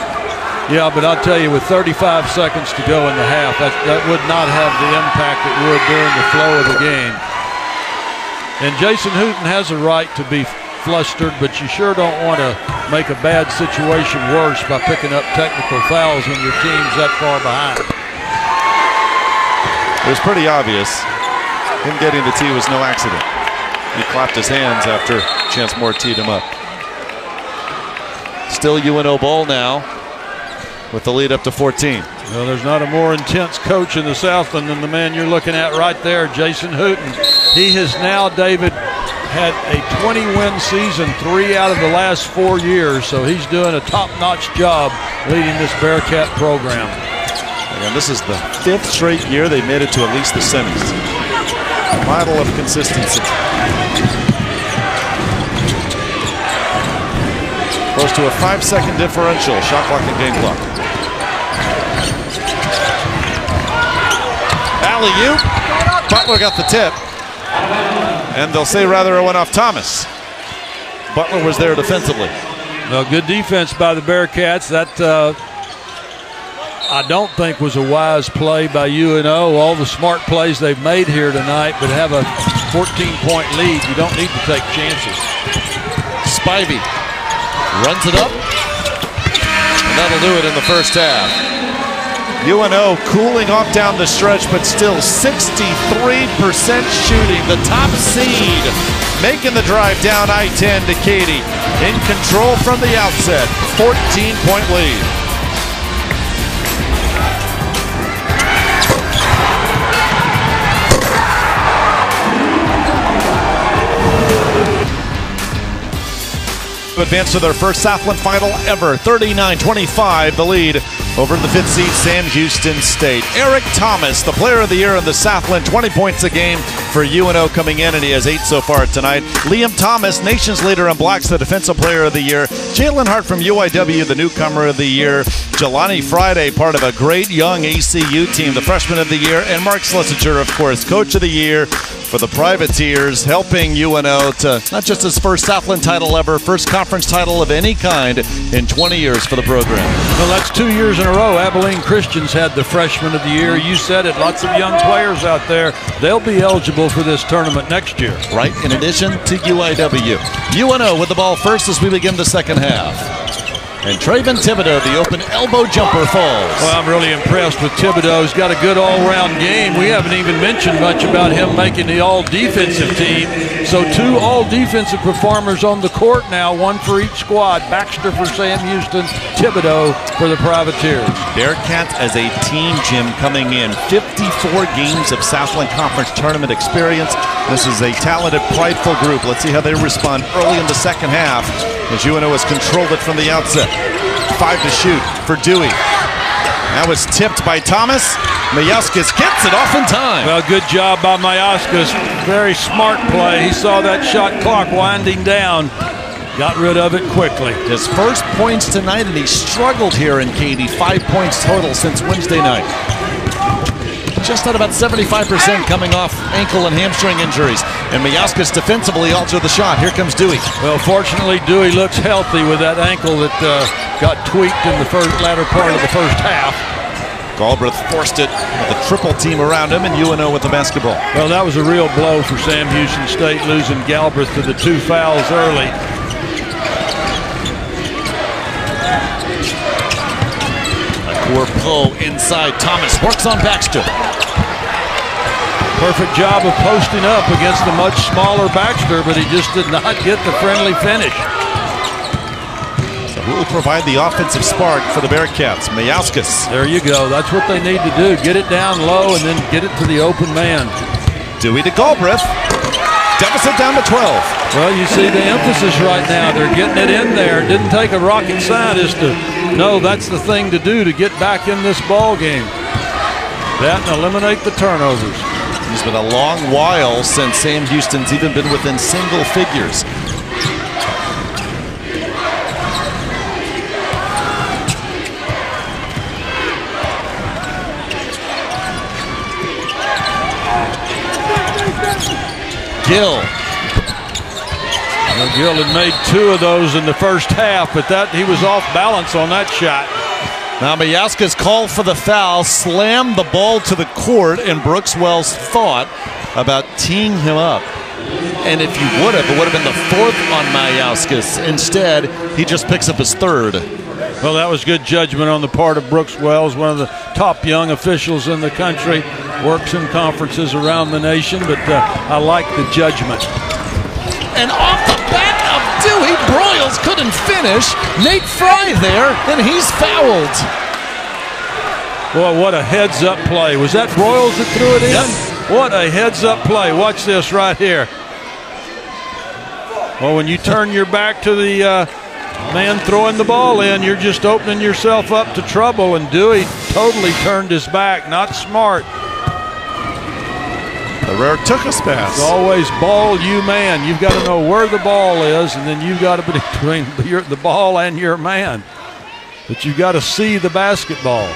Yeah, but I'll tell you, with 35 seconds to go in the half, that would not have the impact it would during the flow of the game. And Jason Hooten has a right to be flustered, but you sure don't want to make a bad situation worse by picking up technical fouls when your team's that far behind. It was pretty obvious. Him getting the tee was no accident. He clapped his hands after Chance Moore teed him up. Still UNO ball now, with the lead up to 14. Well, there's not a more intense coach in the Southland than the man you're looking at right there, Jason Hooten. He has now, David, had a 20-win season 3 out of the last 4 years, so he's doing a top-notch job leading this Bearcat program. And this is the 5th straight year they made it to at least the semis. A model of consistency. Close to a 5-second differential, shot clock and game clock. Alley-oop. Butler got the tip. And they'll say rather it went off Thomas. Butler was there defensively. Well, good defense by the Bearcats. That I don't think was a wise play by UNO. All the smart plays they've made here tonight, but have a 14-point lead. You don't need to take chances. Spivey runs it up, and that'll do it in the first half. UNO cooling off down the stretch, but still 63% shooting. The top seed making the drive down I-10 to Katy. In control from the outset, 14-point lead. Advance to their first Southland final ever. 39-25 the lead over the 5th seed Sam Houston State. Eric Thomas, the player of the year in the Southland, 20 points a game for UNO coming in, and he has 8 so far tonight. Liam Thomas, nation's leader in blocks, the defensive player of the year. Jalen Hart from UIW, the newcomer of the year. Jelani Friday, part of a great young ACU team, the freshman of the year. And Mark Schlesinger, of course, coach of the year for the Privateers, helping UNO to not just his first Southland title ever, first conference title of any kind in 20 years for the program. Well, that's 2 years in a row. Abilene Christian's had the freshman of the year. You said it, lots of young players out there. They'll be eligible for this tournament next year. Right, in addition to UIW. UNO with the ball first as we begin the second half. And Traven Thibodeau, the open elbow jumper, falls. Well, I'm really impressed with Thibodeau. He's got a good all-round game. We haven't even mentioned much about him making the all-defensive team. So 2 all-defensive performers on the court now, 1 for each squad. Baxter for Sam Houston, Thibodeau for the Privateers. Bearcats as a team, Jim, coming in. 54 games of Southland Conference tournament experience. This is a talented, prideful group. Let's see how they respond early in the second half as UNO has controlled it from the outset. 5 to shoot for Dewey. That was tipped by Thomas. Mayauskas gets it off in time. Well, good job by Mayauskas. Very smart play. He saw that shot clock winding down. Got rid of it quickly. His first points tonight, and he struggled here in Katy. 5 points total since Wednesday night. Just at about 75% coming off ankle and hamstring injuries. And Mayauskas defensively altered the shot. Here comes Dewey. Well, fortunately, Dewey looks healthy with that ankle that got tweaked in the latter part of the first half. Galbraith forced it with a triple team around him, and UNO with the basketball. Well, that was a real blow for Sam Houston State, losing Galbraith to the 2 fouls early. Poe inside. Thomas works on Baxter. Perfect job of posting up against the much smaller Baxter, but he just did not get the friendly finish. So who will provide the offensive spark for the Bearcats? Mayauskas. There you go. That's what they need to do. Get it down low and then get it to the open man. Dewey to Galbraith. Deficit down to 12. Well, you see the emphasis right now. They're getting it in there. It didn't take a rocket scientist to know that's the thing to do to get back in this ball game. That and eliminate the turnovers. It's been a long while since Sam Houston's even been within single figures. Gill. Well, Gill had made 2 of those in the first half, but he was off balance on that shot. Now Mayauskas called for the foul, slammed the ball to the court, and Brooks Wells thought about teeing him up. And if you would have, it would have been the 4th on Mayauskas. Instead, he just picks up his 3rd. Well, that was good judgment on the part of Brooks Wells, one of the top young officials in the country. Works in conferences around the nation, but I like the judgment. And off the bat of Dewey, Broyles couldn't finish. Nate Fry there, and he's fouled. Boy, what a heads-up play. Was that Broyles that threw it in? Yep. What a heads-up play. Watch this right here. Well, when you turn your back to the man throwing the ball in, you're just opening yourself up to trouble, and Dewey totally turned his back. Not smart. The rare took us pass. It's always ball you man. You've got to know where the ball is, and then you've got to be between the ball and your man. But you've got to see the basketball.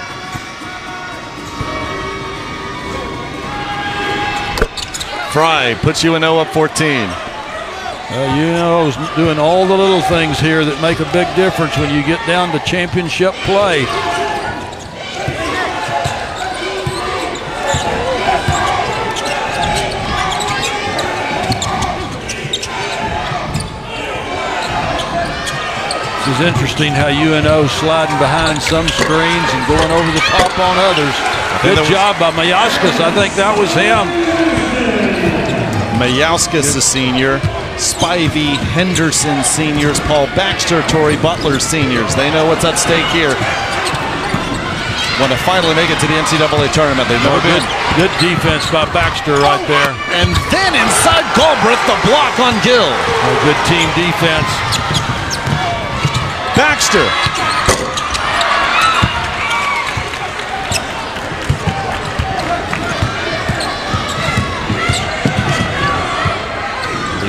Fry puts UNO up 14. UNO's doing all the little things here that make a big difference when you get down to championship play. This is interesting how UNO's sliding behind some screens and going over the top on others. Good job by Mayauskas. I think that was him. Mayauskas, the senior. Spivey, Henderson seniors. Paul Baxter, Torrey Butler seniors. They know what's at stake here. Want to finally make it to the NCAA tournament. They've never been. Good defense by Baxter right there. And then inside Galbraith, the block on Gill. Good team defense. Baxter.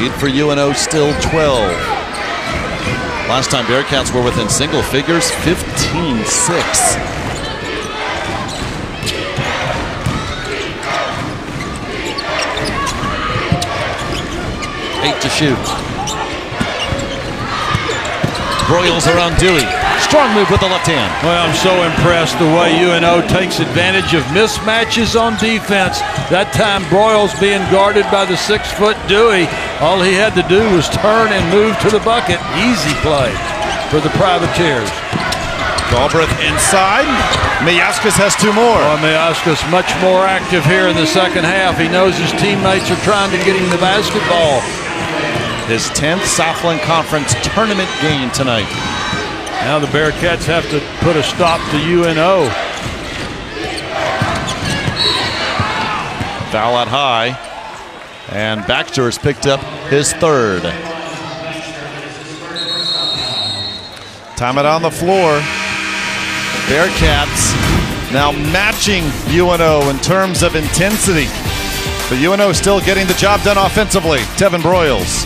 lead. For UNO, still 12. Last time Bearcats were within single figures, 15-6. Eight to shoot. Broyles around Dewey. Strong move with the left hand. Well, I'm so impressed the way UNO takes advantage of mismatches on defense. That time Broyles being guarded by the 6-foot Dewey. All he had to do was turn and move to the bucket. Easy play for the Privateers. Galbraith inside. Miaskas has two more. Oh, Miaskas much more active here in the second half. He knows his teammates are trying to get him the basketball. His 10th Southland Conference tournament game tonight. Now the Bearcats have to put a stop to UNO. Foul out high. And Baxter has picked up his third. Timeout on the floor. Bearcats now matching UNO in terms of intensity. But UNO still getting the job done offensively. Tevin Broyles.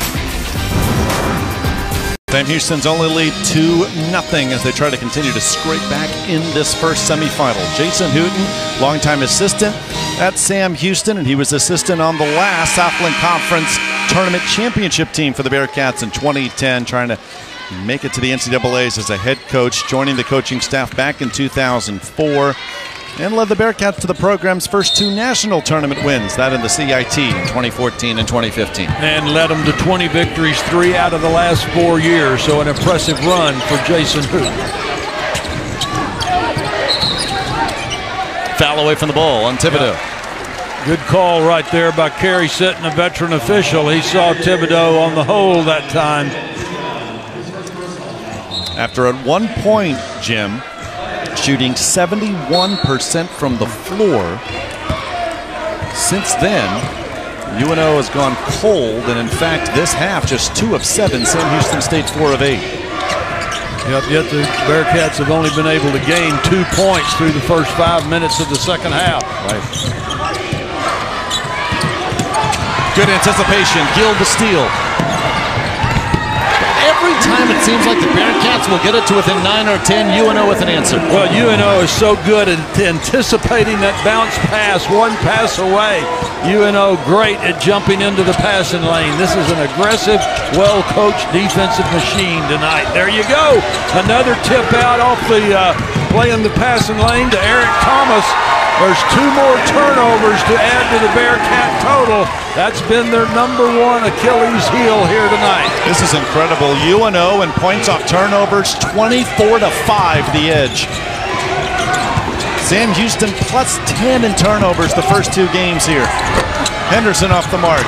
Sam Houston's only lead 2-0 as they try to continue to scrape back in this first semifinal. Jason Hooten, longtime assistant at Sam Houston, and he was assistant on the last Southland Conference Tournament Championship team for the Bearcats in 2010, trying to make it to the NCAAs as a head coach, joining the coaching staff back in 2004. And led the Bearcats to the program's first two national tournament wins, that in the CIT in 2014 and 2015. And led them to 20 victories, 3 out of the last 4 years, so an impressive run for Jason Hooten. Foul away from the ball on Thibodeau. Yeah. Good call right there by Kerry Sitton, a veteran official. He saw Thibodeau on the hole that time. After at one point, Jim, shooting 71% from the floor. Since then, UNO has gone cold, and in fact, this half, just 2 of 7. Sam Houston State 4 of 8. Yet the Bearcats have only been able to gain 2 points through the first 5 minutes of the second half. Right. Good anticipation. Gill the steal. Every time it seems like the Bearcats will get it to within 9 or 10, UNO with an answer. Well, UNO is so good at anticipating that bounce pass, one pass away. UNO great at jumping into the passing lane. This is an aggressive, well-coached defensive machine tonight. There you go. Another tip out off the play in the passing lane to Eric Thomas. There's 2 more turnovers to add to the Bearcat total. That's been their #1 Achilles heel here tonight. This is incredible. UNO in points off turnovers, 24-5 the edge. Sam Houston plus 10 in turnovers the first 2 games here. Henderson off the mark.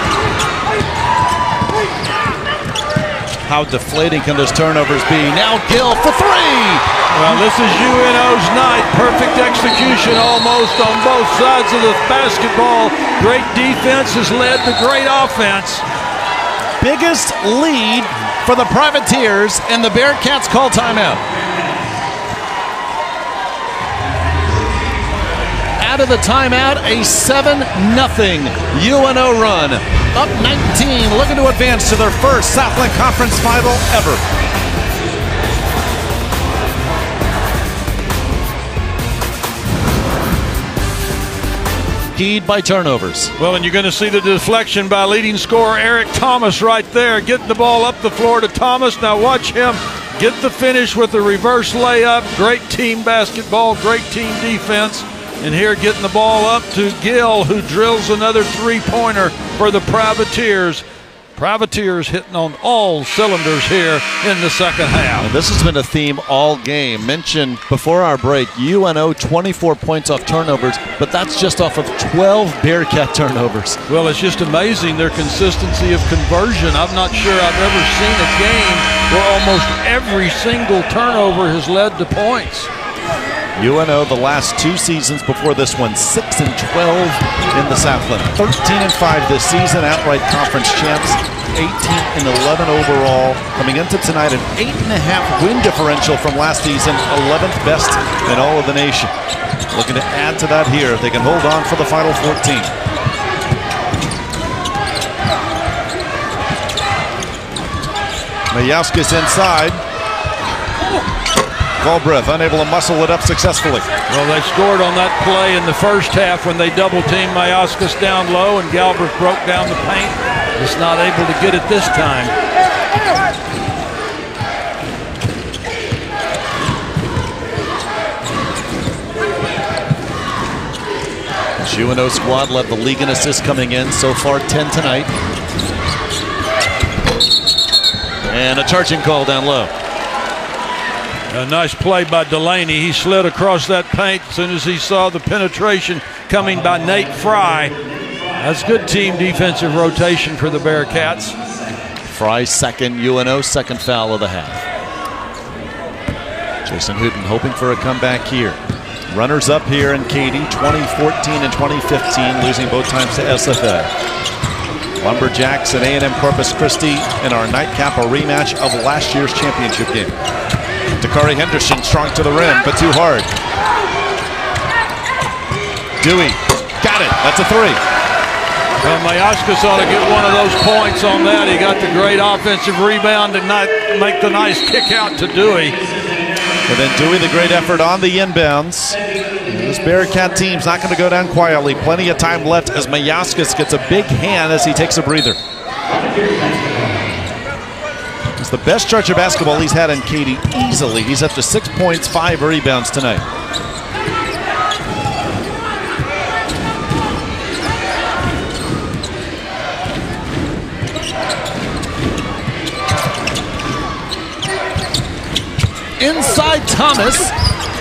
How deflating can those turnovers be? Now Gill for 3! Well, this is UNO's night. Perfect execution almost on both sides of the basketball. Great defense has led to great offense. Biggest lead for the Privateers, and the Bearcats call timeout. Out of the timeout, a 7-0 UNO run. Up 19, looking to advance to their first Southland Conference final ever. Keyed by turnovers. Well, and you're going to see the deflection by leading scorer Eric Thomas right there, getting the ball up the floor to Thomas. Now watch him get the finish with the reverse layup. Great team basketball, great team defense. And here getting the ball up to Gill, who drills another 3-pointer for the Privateers. Privateers hitting on all cylinders here in the second half. And this has been a theme all game. Mentioned before our break, UNO 24 points off turnovers, but that's just off of 12 Bearcat turnovers. Well, it's just amazing their consistency of conversion. I'm not sure I've ever seen a game where almost every single turnover has led to points. UNO the last 2 seasons before this one, 6-12 in the Southland. 13-5 this season, outright conference champs. 18-11 overall. Coming into tonight, an 8.5 win differential from last season, 11th best in all of the nation. Looking to add to that here if they can hold on for the final 14. Mayauskas inside. Galbraith unable to muscle it up successfully. Well, they scored on that play in the first half when they double-teamed Mayauskas down low and Galbraith broke down the paint. Just not able to get it this time. The UNO squad led the league in assists coming in, so far 10 tonight. And a charging call down low. A nice play by Delaney. He slid across that paint as soon as he saw the penetration coming by Nate Fry. That's good team defensive rotation for the Bearcats. Fry's second, UNO second foul of the half. Jason Hooten hoping for a comeback here. Runners up here in Katy, 2014 and 2015, losing both times to SFA. Lumberjacks and A&M Corpus Christi in our nightcap, a rematch of last year's championship game. Dakari Henderson strong to the rim, but too hard. Dewey, got it, that's a three. Well, Mayauskas ought to get one of those points on that. He got the great offensive rebound and not make the nice kick out to Dewey. And then Dewey, the great effort on the inbounds. This Bearcat team's not going to go down quietly. Plenty of time left as Mayauskas gets a big hand as he takes a breather. It's the best stretch of basketball he's had in Katy easily. He's up to 6 points, 5 rebounds tonight. Inside Thomas.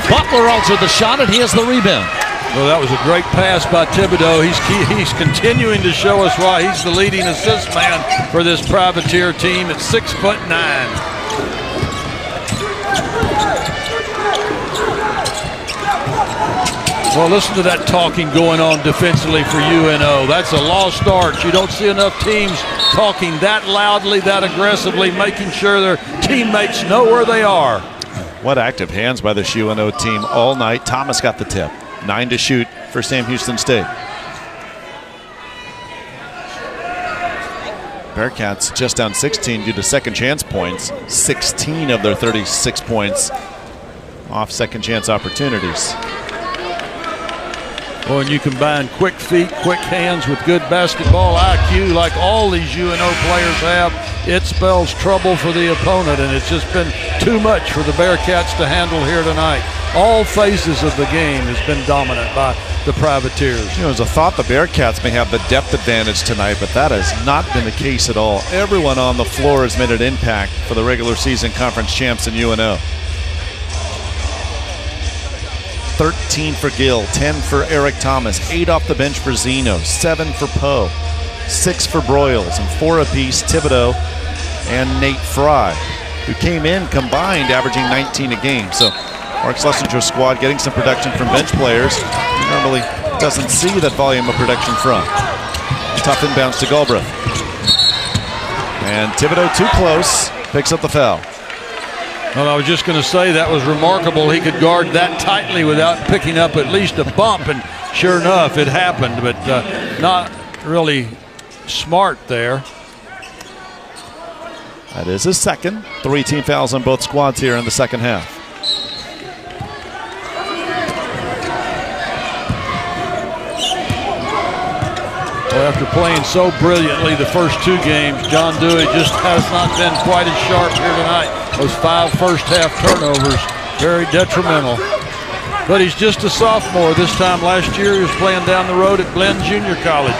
Butler altered the shot and he has the rebound. Well, that was a great pass by Thibodeau. He's continuing to show us why he's the leading assist man for this Privateer team at 6'9". Well, listen to that talking going on defensively for UNO. That's a lost art. You don't see enough teams talking that loudly, that aggressively, making sure their teammates know where they are. What active hands by this UNO team all night. Thomas got the tip. 9 to shoot for Sam Houston State. Bearcats just down 16 due to second chance points. 16 of their 36 points off second chance opportunities. Well, and you combine quick feet, quick hands with good basketball IQ like all these UNO players have, it spells trouble for the opponent, and it's just been too much for the Bearcats to handle here tonight. All phases of the game has been dominant by the Privateers. You know, there's a thought the Bearcats may have the depth advantage tonight, but that has not been the case at all. Everyone on the floor has made an impact for the regular season conference champs in UNO. 13 for Gill, 10 for Eric Thomas, 8 off the bench for Zeno, 7 for Poe, 6 for Broyles, and 4 apiece Thibodeau and Nate Fry, who came in combined averaging 19 a game. So Mark Schlesinger's squad getting some production from bench players he normally doesn't see that volume of production from. Tough inbounds to Galbraith. And Thibodeau too close, picks up the foul. Well, I was just going to say that was remarkable. He could guard that tightly without picking up at least a bump, and sure enough, it happened, but not really smart there. That is his second. 3 team fouls on both squads here in the second half. Well, after playing so brilliantly the first 2 games, John Dewey just has not been quite as sharp here tonight. Those 5 first half turnovers, very detrimental. But he's just a sophomore this time. Last year he was playing down the road at Glenn Junior College.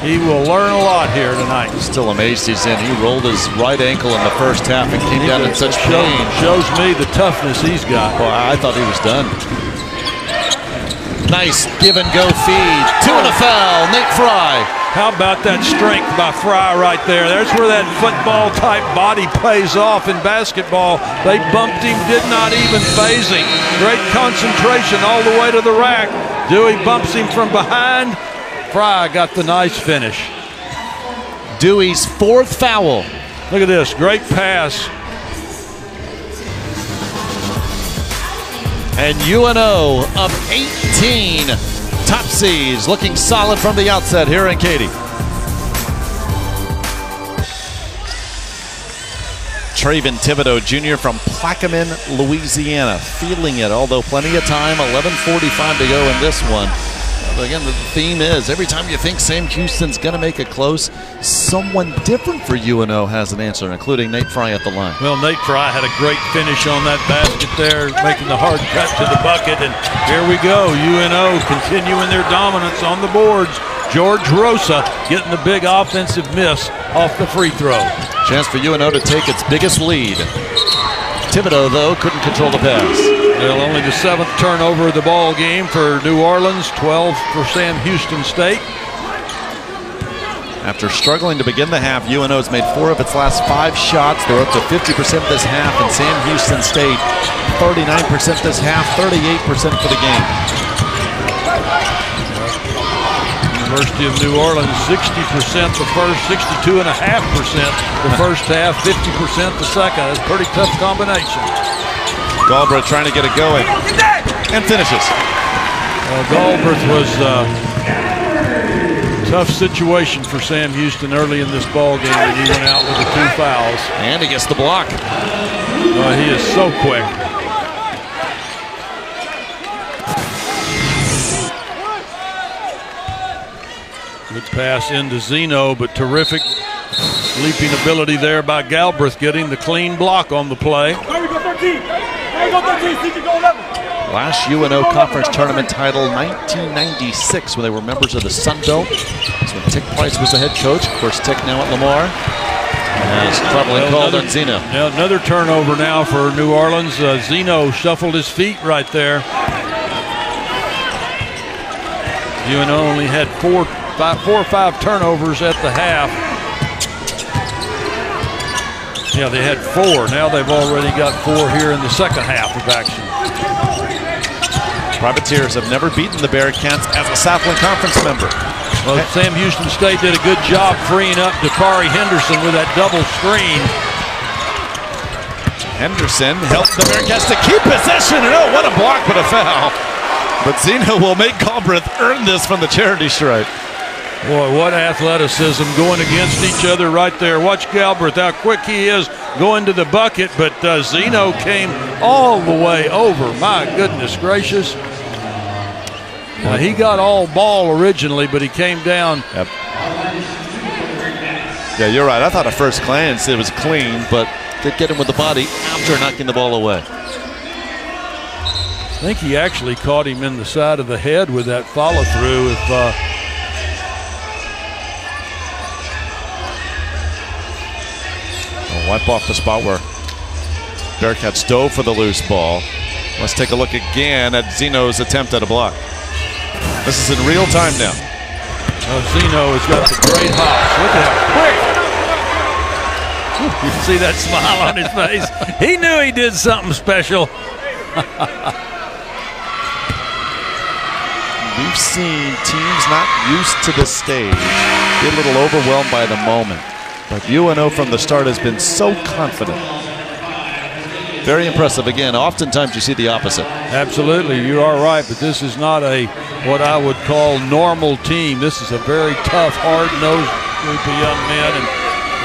He will learn a lot here tonight. Still amazed he's in. He rolled his right ankle in the first half and came down in such pain. Shows me the toughness he's got. Well, I thought he was done. Nice give and go feed. 2 and a foul, Nate Fry. How about that strength by Fry right there? There's where that football type body pays off in basketball. They bumped him, did not even phase him. Great concentration all the way to the rack. Dewey bumps him from behind. Fry got the nice finish. Dewey's 4th foul. Look at this, great pass. And UNO up 18. Topsies looking solid from the outset here in Katy. Traven Thibodeau Jr. from Plaquemine, Louisiana, feeling it, although plenty of time, 11:45 to go in this one. Again, the theme is every time you think Sam Houston's going to make it close, someone different for UNO has an answer, including Nate Fry at the line. Well, Nate Fry had a great finish on that basket there, making the hard cut to the bucket, and here we go. UNO continuing their dominance on the boards. George Rosa getting the big offensive miss off the free throw. Chance for UNO to take its biggest lead. Thibodeau, though, couldn't control the pass. Well, only the 7th turnover of the ball game for New Orleans, 12 for Sam Houston State. After struggling to begin the half, UNO has made 4 of its last 5 shots. They're up to 50% this half, and Sam Houston State 39% this half, 38% for the game. University of New Orleans, 60% the first, 62.5% the first half, 50% the second. That's a pretty tough combination. Galbraith trying to get it going and finishes. Well, Galbraith was a tough situation for Sam Houston early in this ball game when he went out with the 2 fouls. And he gets the block. He is so quick. Good pass into Zeno, but terrific leaping ability there by Galbraith, getting the clean block on the play. Last UNO conference tournament title, 1996, when they were members of the Sun Belt. That's when Tick Price was the head coach. Of course, Tick now at Lamar. As troubling called on Zeno. Now another turnover now for New Orleans. Zeno shuffled his feet right there. UNO only had four or five turnovers at the half. Yeah, they had 4. Now they've already got 4 here in the second half of action. Privateers have never beaten the Bearcats as a Southland Conference member. Well, Sam Houston State did a good job freeing up Dakari Henderson with that double screen. Henderson helped the Bearcats to keep possession. And oh, what a block, but a foul. But Zeno will make Galbraith earn this from the charity stripe. Boy, what athleticism going against each other right there. Watch Galbraith, how quick he is going to the bucket, but Zeno came all the way over. My goodness gracious. He got all ball originally, but he came down. Yep. Yeah, you're right. I thought at first glance it was clean, but did get him with the body after knocking the ball away. I think he actually caught him in the side of the head with that follow-through. Wipe off the spot where Bearcats dove for the loose ball. Let's take a look again at Zeno's attempt at a block. This is in real time now. Zeno has got the great hops. Look at how quick. You can see that smile on his face. He knew he did something special. We've seen teams not used to the stage be a little overwhelmed by the moment. But UNO from the start has been so confident. Very impressive. Again, oftentimes you see the opposite. Absolutely, you are right, but this is not a what I would call normal team. This is a very tough, hard-nosed group of young men, and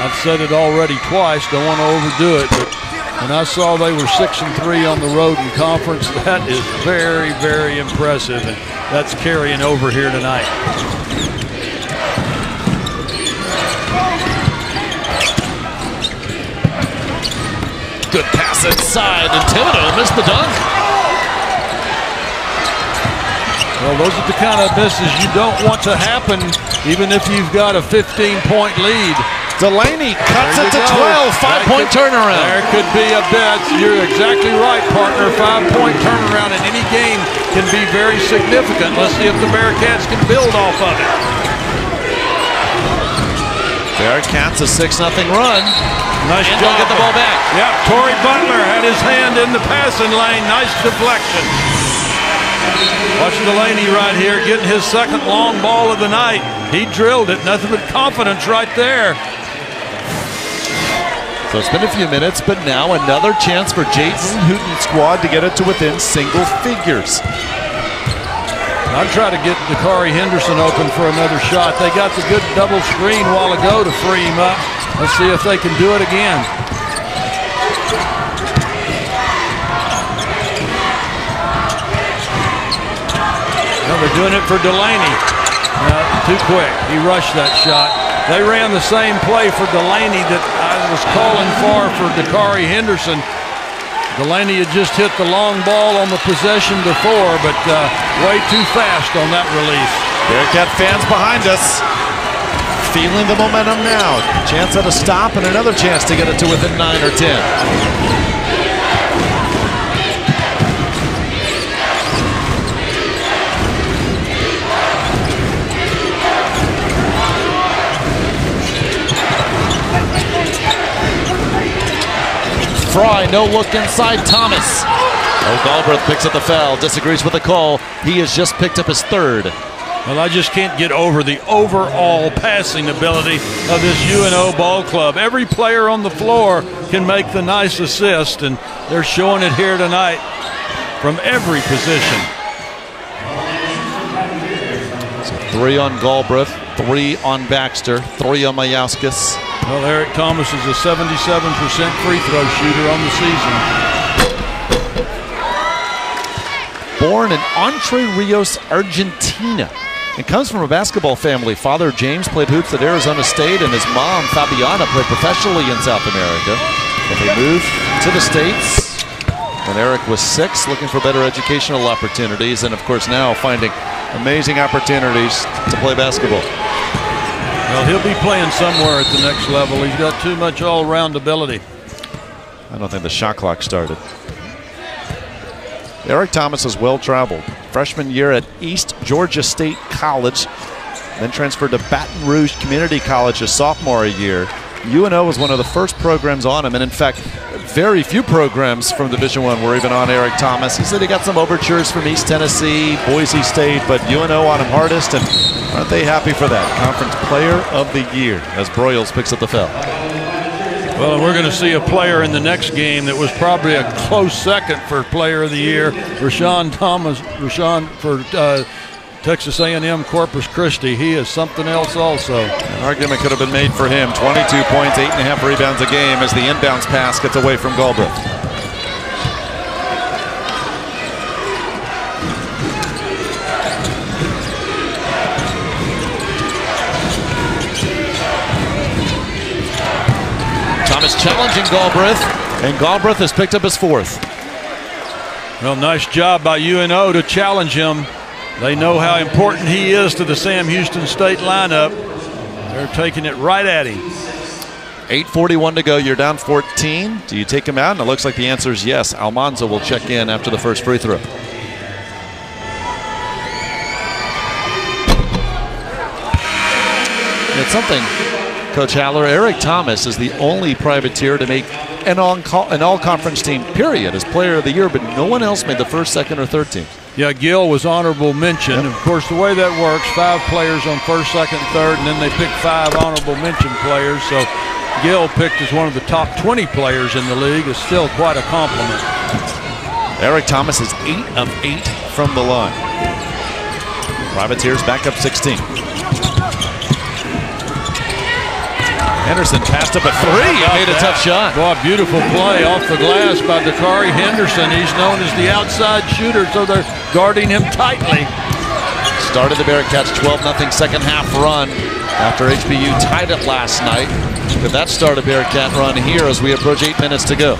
I've said it already twice, don't want to overdo it, but when I saw they were 6-3 on the road in conference, that is very, very impressive, and that's carrying over here tonight. Good pass inside, and Thibodeau missed the dunk. Well, those are the kind of misses you don't want to happen, even if you've got a 15-point lead. Delaney cuts it to 12, 5-point turnaround. There could be a bet. You're exactly right, partner. 5-point turnaround in any game can be very significant. Let's see if the Bearcats can build off of it. Bearcats a 6-0 run. Nice and job. They'll get the ball back. Yep, Torrey Butler had his hand in the passing lane. Nice deflection. Watch Delaney right here getting his second long ball of the night. He drilled it. Nothing but confidence right there. So it's been a few minutes, but now another chance for Jason Hooten's squad to get it to within single figures. I'd try to get Dakari Henderson open for another shot. They got the good double screen a while ago to free him up. Let's see if they can do it again. they're doing it for Delaney. Too quick. He rushed that shot. They ran the same play for Delaney that I was calling for Dakari Henderson. Delaney had just hit the long ball on the possession before, but way too fast on that release. Bearcat fans behind us, feeling the momentum now. Chance at a stop and another chance to get it to within 9 or 10. Fry, no look inside Thomas. Oh, Galbraith picks up the foul, disagrees with the call. He has just picked up his third. Well, I just can't get over the overall passing ability of this UNO ball club. Every player on the floor can make the nice assist, and they're showing it here tonight from every position. So 3 on Galbraith, 3 on Baxter, 3 on Mayauskas. Well, Eric Thomas is a 77% free throw shooter on the season. Born in Entre Rios, Argentina. And comes from a basketball family. Father James played hoops at Arizona State, and his mom, Fabiana, played professionally in South America. And they moved to the States when Eric was 6, looking for better educational opportunities, and of course now finding amazing opportunities to play basketball. Well, he'll be playing somewhere at the next level. He's got too much all-around ability. I don't think the shot clock started. Eric Thomas is well-traveled. Freshman year at East Georgia State College, then transferred to Baton Rouge Community College his sophomore year. UNO was one of the first programs on him, and in fact, very few programs from Division I were even on Eric Thomas. He said he got some overtures from East Tennessee, Boise State, but UNO on him hardest, and aren't they happy for that? Conference Player of the Year as Broyles picks up the foul. Well, and we're going to see a player in the next game that was probably a close second for Player of the Year, Rashawn Thomas. Rashawn for Texas A&M Corpus Christi. He is something else also. An argument could have been made for him. 22 points, 8.5 rebounds a game as the inbounds pass gets away from Galbraith. Thomas challenging Galbraith, and Galbraith has picked up his 4th. Well, nice job by UNO to challenge him. They know how important he is to the Sam Houston State lineup. They're taking it right at him. 8:41 to go. You're down 14. Do you take him out? And it looks like the answer is yes. Almanza will check in after the first free throw. It's something, Coach Haller. Eric Thomas is the only privateer to make an all-conference team, period, as Player of the Year, but no one else made the first, second, or third teams. Yeah, Gill was honorable mention. Yep. Of course, the way that works, 5 players on first, second, third, and then they pick 5 honorable mention players. So Gill picked as one of the top 20 players in the league is still quite a compliment. Eric Thomas is 8 of 8 from the line. Privateers back up 16. Henderson passed up a 3. He made a tough shot. Boy, beautiful play off the glass by Dakari Henderson. He's known as the outside shooter, so they're guarding him tightly. Started the Bearcats' 12-0 second half run after HBU tied it last night. Could that start a Bearcat run here as we approach 8 minutes to go?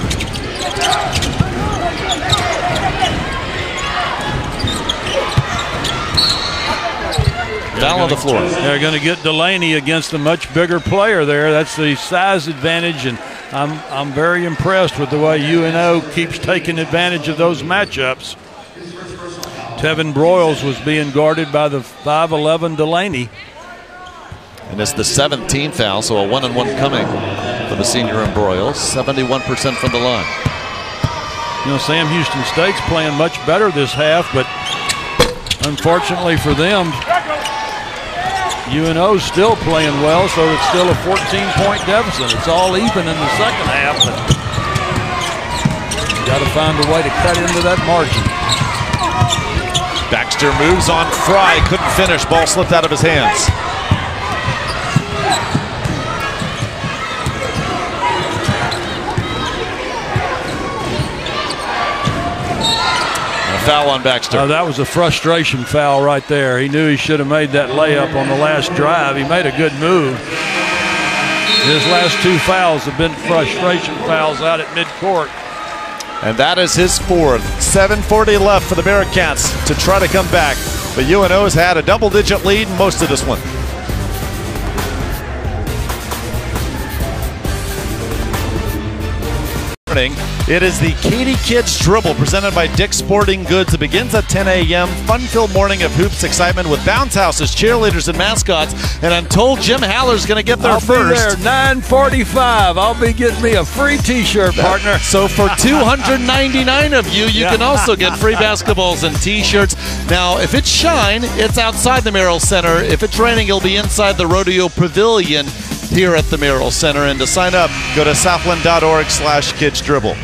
Foul on the floor. They're going to get Delaney against a much bigger player there. That's the size advantage, and I'm very impressed with the way UNO keeps taking advantage of those matchups. Tevin Broyles was being guarded by the 5'11" Delaney. And it's the 17th foul, so a 1-and-1 coming for the senior in Broyles. 71% from the line. You know, Sam Houston State's playing much better this half, but unfortunately for them, UNO's still playing well, so it's still a 14-point deficit. It's all even in the second half, but got to find a way to cut into that margin. Baxter moves on Fry, couldn't finish. Ball slipped out of his hands. foul on Baxter. That was a frustration foul right there. He knew he should have made that layup on the last drive. He made a good move. His last 2 fouls have been frustration fouls out at midcourt. And that is his 4th. 7:40 left for the Bearcats to try to come back. But UNO's had a double-digit lead in most of this one. It is the Katy Kids Dribble presented by Dick's Sporting Goods. It begins at 10 a.m. Fun-filled morning of hoops excitement with bounce houses, cheerleaders, and mascots. And I'm told Jim Haller's going to get there first. I'll be there 9:45. I'll be getting me a free T-shirt, partner. So for 299 of you, you can also get free basketballs and T-shirts. Now, if it's shine, it's outside the Merrill Center. If it's raining, it'll be inside the Rodeo Pavilion here at the Merrill Center. And to sign up, go to southland.org/kidsdribble.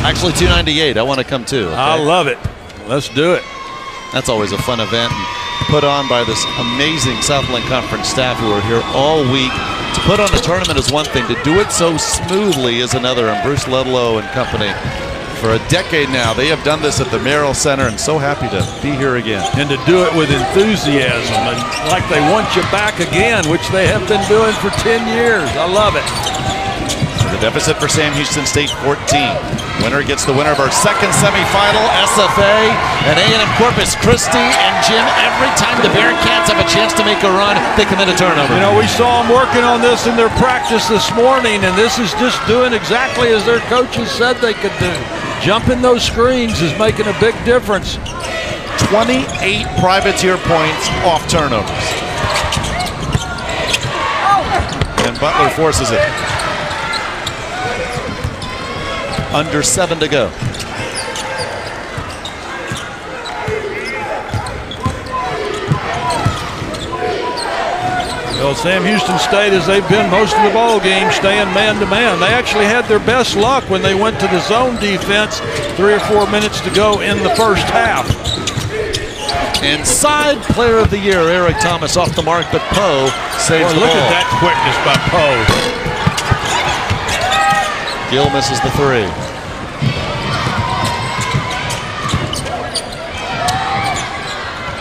Actually, $298. I want to come too. Okay? I love it. Let's do it. That's always a fun event put on by this amazing Southland Conference staff who are here all week. To put on a tournament is one thing. To do it so smoothly is another. And Bruce Ledlow and company, for a decade now, they have done this at the Merrill Center, and so happy to be here again. And to do it with enthusiasm and like they want you back again, which they have been doing for 10 years. I love it. The deficit for Sam Houston State, 14. Winner gets the winner of our second semifinal, SFA, and A&M Corpus Christi. And Jim, every time the Bearcats have a chance to make a run, they commit a turnover. You know, we saw them working on this in their practice this morning, and this is just doing exactly as their coaches said they could do. Jumping those screens is making a big difference. 28 privateer points off turnovers. And Butler forces it. Under 7 to go. Well, Sam Houston State, as they've been most of the ball game, staying man-to-man. They actually had their best luck when they went to the zone defense 3 or 4 minutes to go in the first half. Inside player of the year, Eric Thomas off the mark, but Poe saves the ball. Look at that quickness by Poe. Gill misses the 3.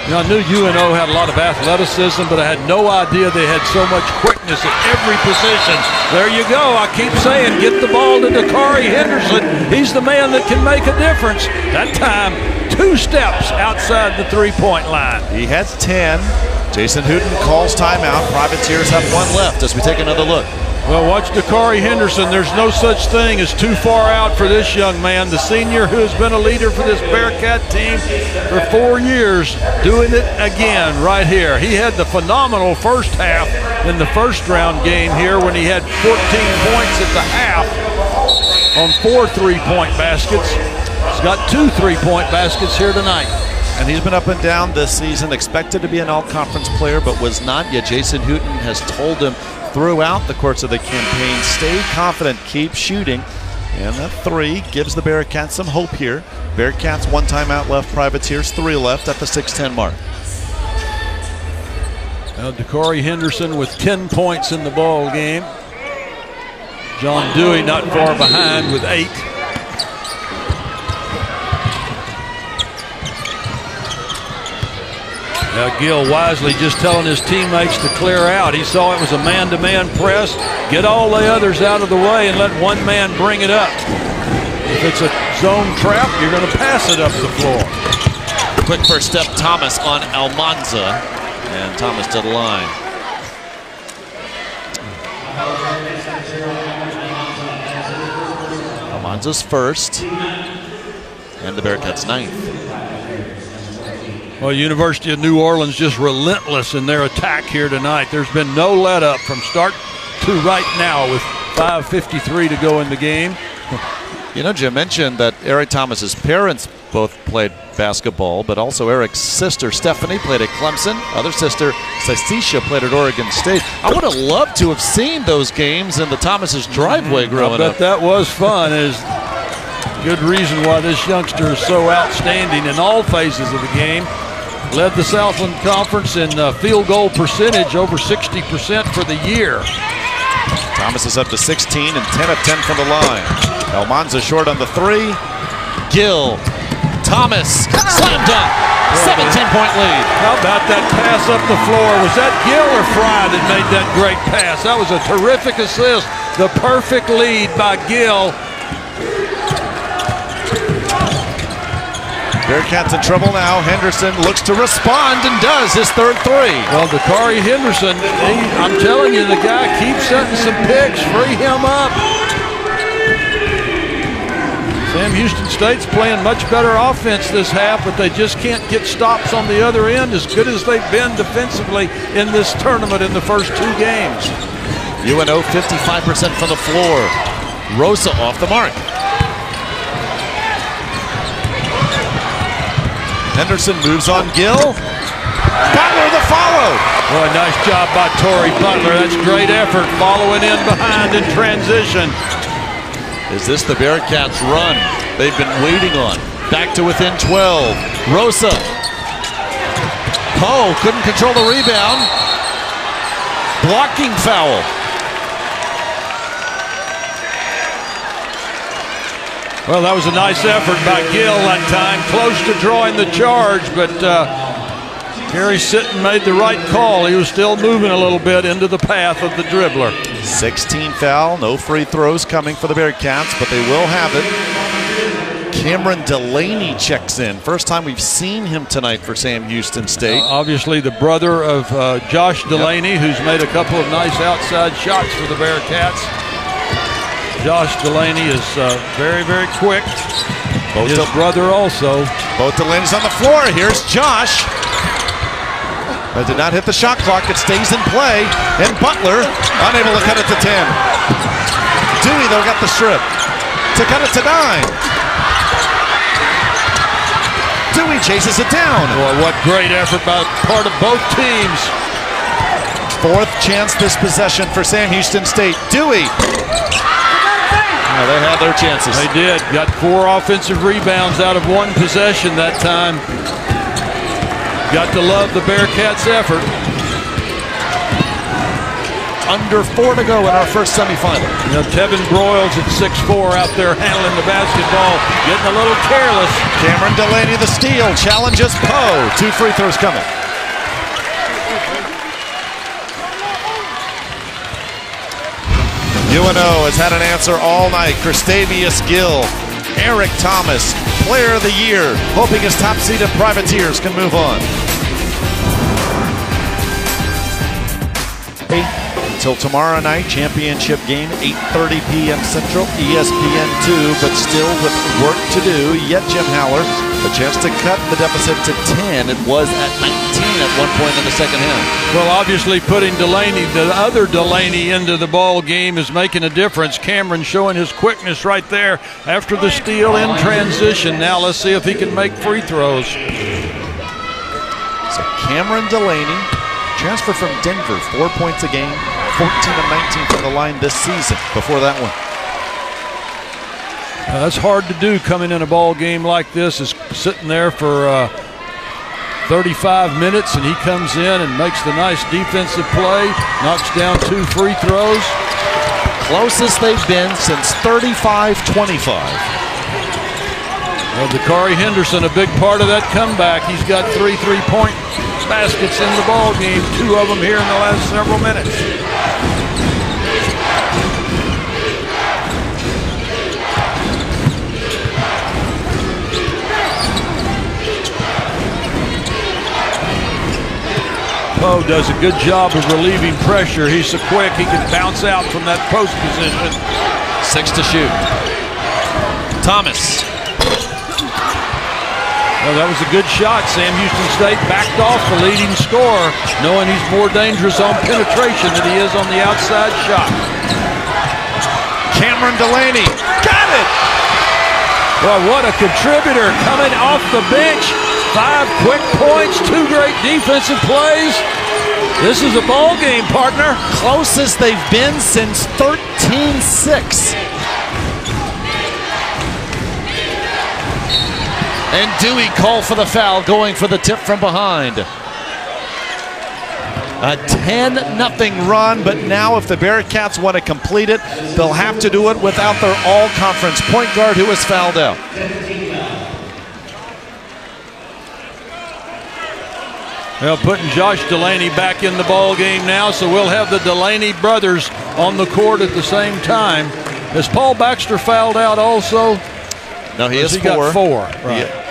You know, I knew UNO had a lot of athleticism, but I had no idea they had so much quickness at every position. There you go. I keep saying, get the ball to Dakari Henderson. He's the man that can make a difference. That time, 2 steps outside the 3-point line. He has 10. Jason Hooten calls timeout. Privateers have 1 left as we take another look. Well, watch Dakari Henderson. There's no such thing as too far out for this young man. The senior who has been a leader for this Bearcat team for 4 years, doing it again right here. He had the phenomenal first half in the first round game here when he had 14 points at the half on 4 3-point baskets. He's got 2 3-point baskets here tonight. And he's been up and down this season, expected to be an all-conference player, but was not yet. Jason Hooten has told him throughout the course of the campaign, stay confident, keep shooting. And that 3 gives the Bearcats some hope here. Bearcats 1 timeout left, Privateers 3 left at the 6:10 mark. Now Dakari Henderson with 10 points in the ball game. John Dewey not far behind with 8. Now Gill wisely just telling his teammates to clear out. He saw it was a man-to-man press. Get all the others out of the way and let one man bring it up. If it's a zone trap, you're going to pass it up the floor. Quick first step, Thomas on Almanza. And Thomas to the line. Almanza's first. And the Bearcats 9th. Well, University of New Orleans just relentless in their attack here tonight. There's been no let up from start to right now with 5:53 to go in the game. You know, Jim mentioned that Eric Thomas's parents both played basketball, but also Eric's sister Stephanie played at Clemson. Other sister Sisisha played at Oregon State. I would have loved to have seen those games in the Thomas's driveway growing up. I bet that was fun. Is good reason why this youngster is so outstanding in all phases of the game. Led the Southland Conference in field goal percentage, over 60% for the year. Thomas is up to 16 and 10 of 10 from the line. Almanza short on the 3. Gill Thomas, slam dunk, 17-point lead. How about that pass up the floor? Was that Gill or Fry that made that great pass? That was a terrific assist. The perfect lead by Gill. Bearcats in trouble now. Henderson looks to respond and does his third three. Well, Dakari Henderson, I'm telling you, the guy keeps setting some picks. Free him up. Sam Houston State's playing much better offense this half, but they just can't get stops on the other end as good as they've been defensively in this tournament in the first two games. UNO 55% from the floor. Rosa off the mark. Henderson moves on Gill. Butler the follow. Well, nice job by Torrey Butler. That's great effort following in behind in transition. Is this the Bearcats' run they've been waiting on? Back to within 12. Rosa. Poe couldn't control the rebound. Blocking foul. Well, that was a nice effort by Gill that time. Close to drawing the charge, but Gary Sitton made the right call. He was still moving a little bit into the path of the dribbler. 16 foul, no free throws coming for the Bearcats, but they will have it. Cameron Delaney checks in. First time we've seen him tonight for Sam Houston State. Obviously the brother of Josh Delaney, who's made a couple of nice outside shots for the Bearcats. Josh Delaney is very, very quick. His brother also. Both Delaney's on the floor. Here's Josh. But did not hit the shot clock. It stays in play. And Butler unable to cut it to 10. Dewey, though, got the strip to cut it to 9. Dewey chases it down. Boy, what great effort by part of both teams. Fourth chance this possession for Sam Houston State. Dewey. They had their chances. They did. Got 4 offensive rebounds out of 1 possession that time. Got to love the Bearcats' effort. Under 4 to go in our first semifinal. You know, Tevin Broyles at 6'4" out there handling the basketball, getting a little careless. Cameron Delaney the steal, challenges Poe. 2 free throws coming. UNO has had an answer all night. Kristavius Gill, Eric Thomas, Player of the Year, hoping his top-seeded Privateers can move on. Until tomorrow night, championship game, 8:30 p.m. Central, ESPN2, but still with work to do. Yet Jim Haller, a chance to cut the deficit to 10. It was at 19 at one point in the second half. Well, obviously putting Delaney, the other Delaney, into the ball game is making a difference. Cameron showing his quickness right there after the steal in transition. Now let's see if he can make free throws. So Cameron Delaney, transfer from Denver, 4 points a game, 14 of 19 from the line this season. Before that one. That's hard to do coming in a ball game like this. Is sitting there for 35 minutes, and he comes in and makes the nice defensive play, knocks down 2 free throws. Closest they've been since 35-25. Well, Dakari Henderson, a big part of that comeback. He's got 3 3-point baskets in the ball game, 2 of them here in the last several minutes. Poe does a good job of relieving pressure. He's so quick, he can bounce out from that post position. 6 to shoot. Thomas. Well, that was a good shot. Sam Houston State backed off the leading scorer, knowing he's more dangerous on penetration than he is on the outside shot. Cameron Delaney, got it! Well, what a contributor coming off the bench. 5 quick points, 2 great defensive plays. This is a ball game, partner. Closest they've been since 13-6. And Dewey called for the foul, going for the tip from behind. A 10-0 run, but now if the Bearcats want to complete it, they'll have to do it without their all-conference point guard who was fouled out. Well, putting Josh Delaney back in the ball game now, so we'll have the Delaney brothers on the court at the same time. Has Paul Baxter fouled out also? No, he is 4. Got 4. Right. Yeah.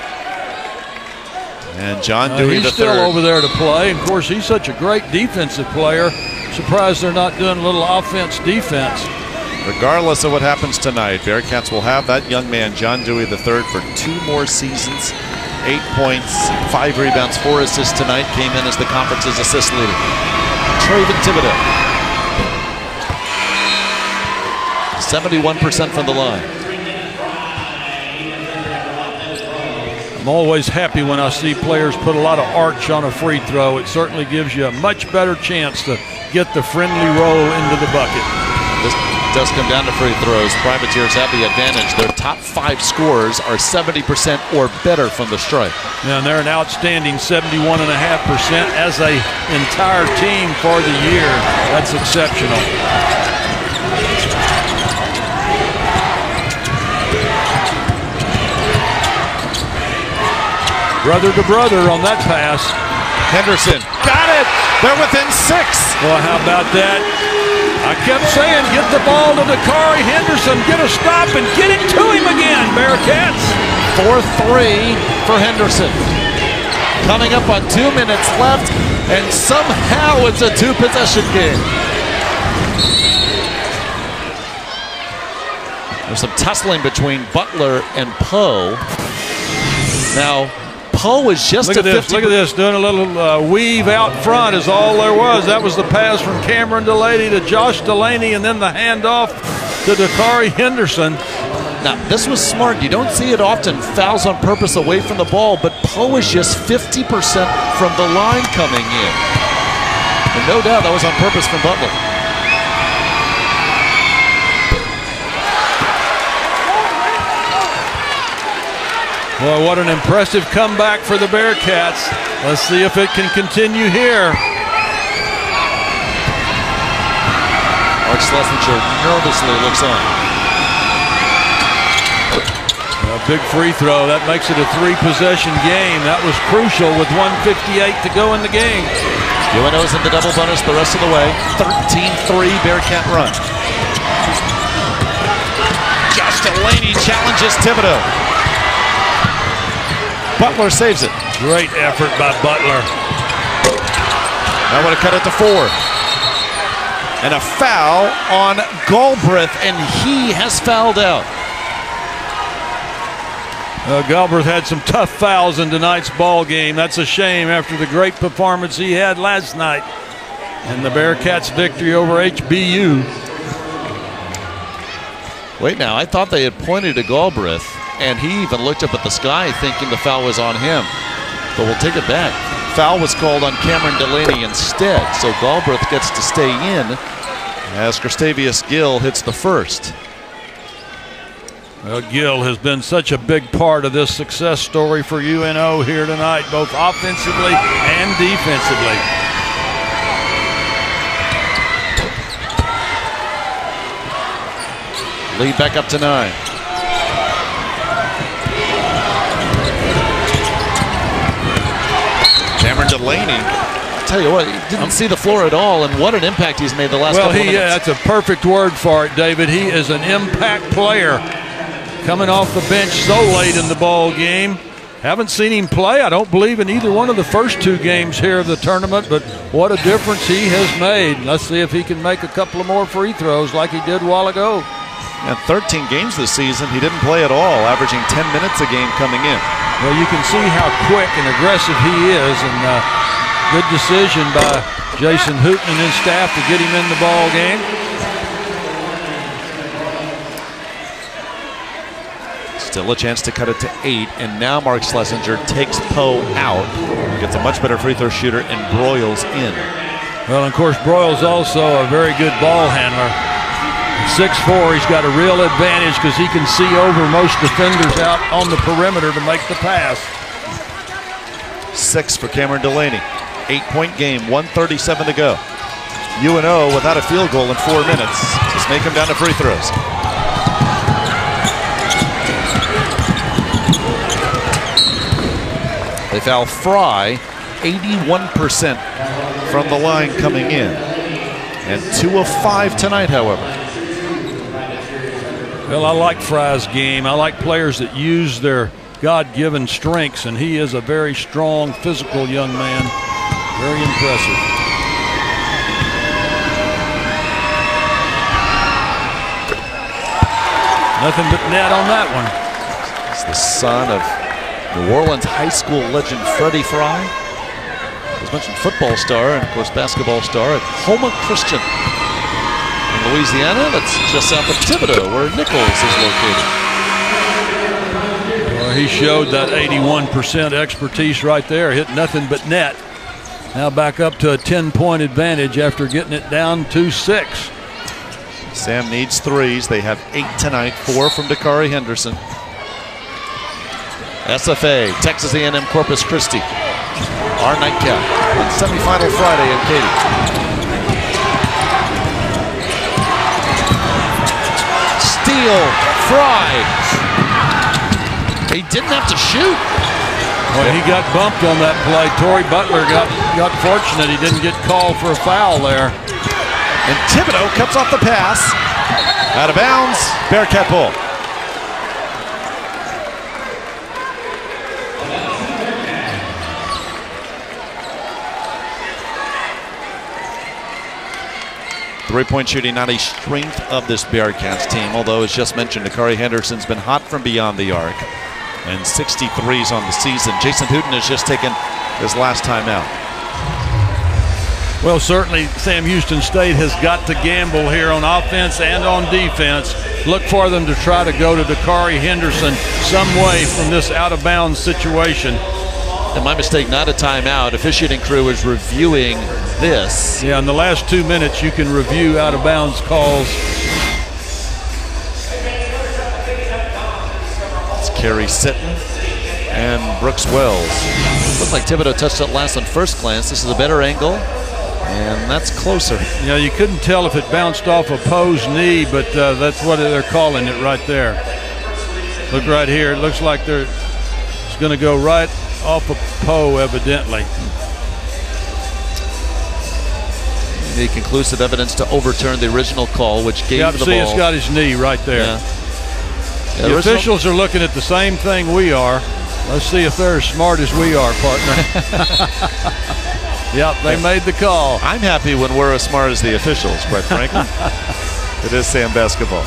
And John Dewey he's the still third. over there to play. Of course, he's such a great defensive player. Surprised they're not doing a little offense-defense. Regardless of what happens tonight, Bearcats will have that young man, John Dewey the third, for 2 more seasons. 8 points, 5 rebounds, 4 assists tonight. Came in as the conference's assist leader. Traven Thibodeau. 71% from the line. I'm always happy when I see players put a lot of arch on a free throw. It certainly gives you a much better chance to get the friendly roll into the bucket. This does come down to free throws. Privateers have the advantage. Their top 5 scorers are 70% or better from the stripe. And they're an outstanding 71.5% as an entire team for the year. That's exceptional. Brother to brother on that pass. Henderson got it. They're within 6. Well, how about that? I kept saying, get the ball to Dakari Henderson, get a stop and get it to him again, Bearcats. 4-3 for Henderson. Coming up on 2 minutes left, and somehow it's a 2-possession game. There's some tussling between Butler and Poe. Now, Poe is just look at this, doing a little weave out front is all there was. That was the pass from Cameron Delaney to Josh Delaney, and then the handoff to Dakari Henderson. Now, this was smart. You don't see it often, fouls on purpose away from the ball, but Poe is just 50% from the line coming in. And no doubt that was on purpose from Butler. Boy, what an impressive comeback for the Bearcats. Let's see if it can continue here. Mark Schlesinger nervously looks on. A big free throw. That makes it a 3-possession game. That was crucial with 1:58 to go in the game. UNO's in the double bonus the rest of the way. 13-3 Bearcat run. Josh Delaney challenges Thibodeau. Butler saves it. Great effort by Butler. Now want to cut it to 4. And a foul on Galbraith, and he has fouled out. Galbraith had some tough fouls in tonight's ball game. That's a shame after the great performance he had last night. And the Bearcats' victory over HBU. Wait now, I thought they had pointed to Galbraith, and he even looked up at the sky thinking the foul was on him. But we'll take it back. Foul was called on Cameron Delaney instead, so Galbraith gets to stay in as Gustavius Gill hits the first. Well, Gill has been such a big part of this success story for UNO here tonight, both offensively and defensively. Lead back up to 9. Cameron Delaney, I'll tell you what, he didn't see the floor at all, and what an impact he's made the last couple of minutes. That's a perfect word for it, David. He is an impact player. Coming off the bench so late in the ball game. Haven't seen him play, I don't believe, in either one of the first 2 games here of the tournament, but what a difference he has made. Let's see if he can make a couple of more free throws like he did a while ago. And 13 games this season, he didn't play at all, averaging 10 minutes a game coming in. Well, you can see how quick and aggressive he is, and good decision by Jason Hooten and his staff to get him in the ball game. Still a chance to cut it to 8, and now Mark Schlesinger takes Poe out, gets a much better free throw shooter, and Broyles in. Well, and of course, Broyles also a very good ball handler. 6'4", he's got a real advantage because he can see over most defenders out on the perimeter to make the pass. 6 for Cameron Delaney. 8-point game, 1:37 to go. UNO without a field goal in 4 minutes. Just make them down to free throws. They foul Fry, 81% from the line coming in. And 2 of 5 tonight, however. Well, I like Fry's game. I like players that use their God-given strengths, and he is a very strong, physical young man. Very impressive. Nothing but net on that one. He's the son of New Orleans high school legend Freddie Fry. As mentioned, football star and, of course, basketball star at Houma Christian in Louisiana. That's just south of Thibodaux, where Nichols is located. Well, he showed that 81% expertise right there. Hit nothing but net. Now back up to a 10-point advantage after getting it down to 6. Sam needs threes. They have 8 tonight, 4 from Dakari Henderson. SFA, Texas A&M Corpus Christi. Our nightcap on Semifinal Friday in Katy. Steal, Fry. He didn't have to shoot. Well, he got bumped on that play. Torrey Butler got fortunate. He didn't get called for a foul there. And Thibodaux cuts off the pass. Out of bounds, Bearcat ball. Three-point shooting not a strength of this Bearcats team, although as just mentioned, Dakari Henderson's been hot from beyond the arc. And 63s on the season. Jason Hooten has just taken his last time out. Well, certainly Sam Houston State has got to gamble here on offense and on defense. Look for them to try to go to Dakari Henderson some way from this out-of-bounds situation. And my mistake, not a timeout. Officiating crew is reviewing this. Yeah, in the last 2 minutes, you can review out-of-bounds calls. It's Kerry Sitton and Brooks Wells. Looked like Thibodaux touched it last on first glance. This is a better angle. And that's closer. Yeah, you couldn't tell if it bounced off a Poe's knee, but that's what they're calling it right there. Look right here. It looks like it's going to go right off of Poe, evidently. You need conclusive evidence to overturn the original call, which gave the ball. It's got his knee right there. Yeah. The officials are looking at the same thing we are. Let's see if they're as smart as we are, partner. Yep, they made the call. I'm happy when we're as smart as the officials, quite frankly. It is Sam basketball.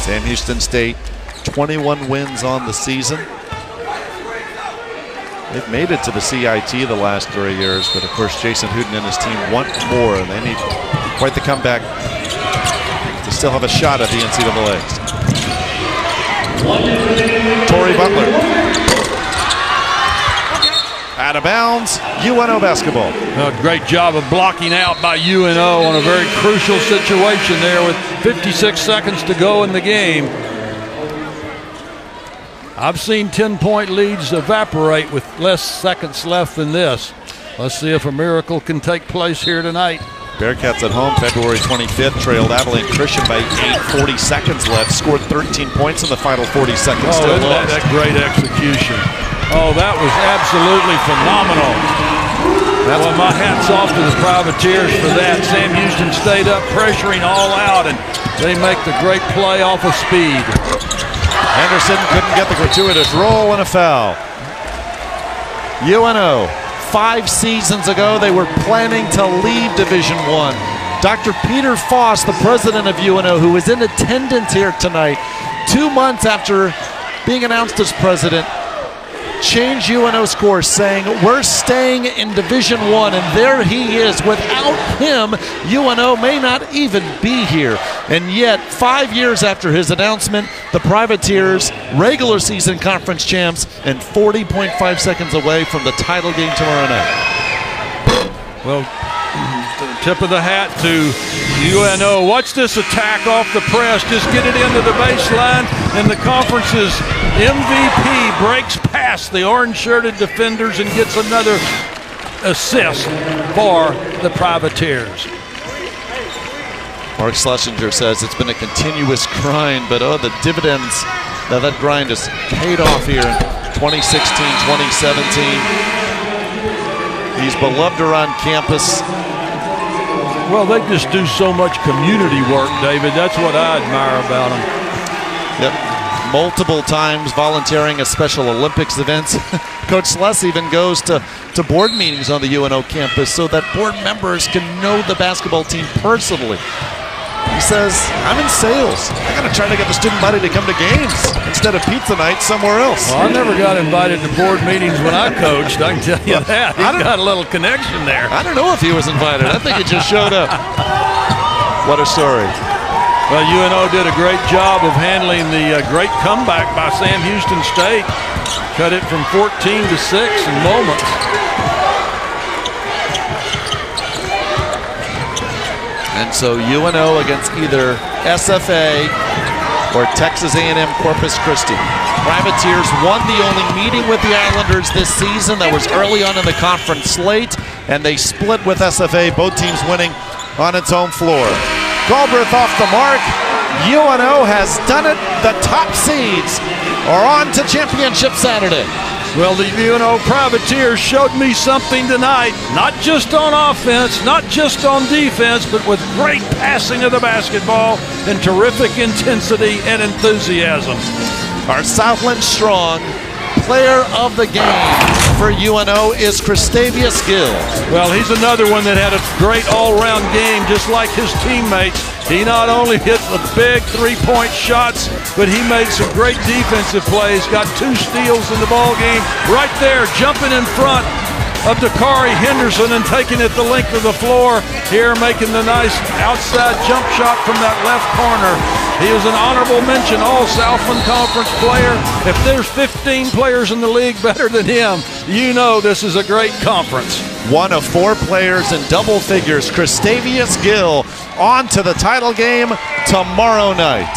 Sam Houston State, 21 wins on the season. They've made it to the CIT the last 3 years, but of course Jason Hooten and his team want more, and they need quite the comeback to still have a shot at the NCAAs. Torrey Butler. Out of bounds, UNO basketball. Great job of blocking out by UNO on a very crucial situation there with 56 seconds to go in the game. I've seen 10-point leads evaporate with less seconds left than this. Let's see if a miracle can take place here tonight. Bearcats at home, February 25th, trailed Abilene Christian by 8:40 seconds left, scored 13 points in the final 40 seconds. Oh, isn't that great execution? Oh, that was absolutely phenomenal. Well, my hat's off to the Privateers for that. Sam Houston stayed up, pressuring all out, and they make the great play off of speed. Henderson couldn't get the gratuitous roll and a foul. UNO, 5 seasons ago, they were planning to leave Division I. Dr. Peter Foss, the president of UNO, who is in attendance here tonight, 2 months after being announced as president, changed UNO's course, saying we're staying in Division I, and there he is. Without him, UNO may not even be here. And yet, 5 years after his announcement, the Privateers, regular season conference champs, and 40.5 seconds away from the title game tomorrow night. Well, tip of the hat to UNO. Watch this attack off the press. Just get it into the baseline, and the conference's MVP breaks past the orange-shirted defenders and gets another assist for the Privateers. Mark Schlesinger says it's been a continuous grind, but the dividends that grind has paid off here in 2016, 2017. He's beloved around campus. Well, they just do so much community work, David. That's what I admire about them. Yep. Multiple times volunteering at Special Olympics events. Coach Sless even goes to board meetings on the UNO campus so that board members can know the basketball team personally. He says, I'm in sales. I got to try to get the student body to come to games instead of pizza night somewhere else. Well, I never got invited to board meetings when I coached, I can tell you that. He's got a little connection there. I don't know if he was invited. I think he just showed up. What a story. Well, UNO did a great job of handling the great comeback by Sam Houston State. Cut it from 14 to 6 in moments. And so UNO against either SFA or Texas A&M Corpus Christi. Privateers won the only meeting with the Islanders this season that was early on in the conference slate, and they split with SFA, both teams winning on its home floor. Galbraith off the mark. UNO has done it. The top seeds are on to championship Saturday. Well, the UNO Privateers showed me something tonight, not just on offense, not just on defense, but with great passing of the basketball and terrific intensity and enthusiasm. Our Southland strong player of the game for UNO is Christavius Gill. Well, he's another one that had a great all-round game, just like his teammates. He not only hit the big three-point shots, but he made some great defensive plays, got 2 steals in the ball game, right there, jumping in front of Dakari Henderson and taking it the length of the floor. Here, making the nice outside jump shot from that left corner. He is an honorable mention All-Southland Conference player. If there's 15 players in the league better than him, you know this is a great conference. One of 4 players in double figures, Christavius Gill, on to the title game tomorrow night.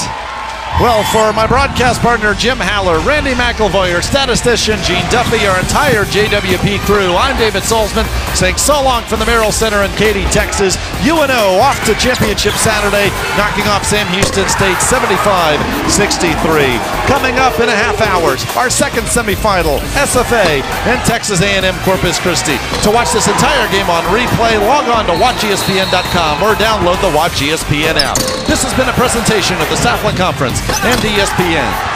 Well, for my broadcast partner, Jim Haller, Randy McElvoy, statistician Gene Duffy, our entire JWP crew, I'm David Salzman, saying so long from the Merrill Center in Katy, Texas. UNO off to championship Saturday, knocking off Sam Houston State 75-63. Coming up in a half hour, our second semifinal, SFA and Texas A&M Corpus Christi. To watch this entire game on replay, log on to WatchESPN.com or download the Watch ESPN app. This has been a presentation of the Southland Conference and ESPN.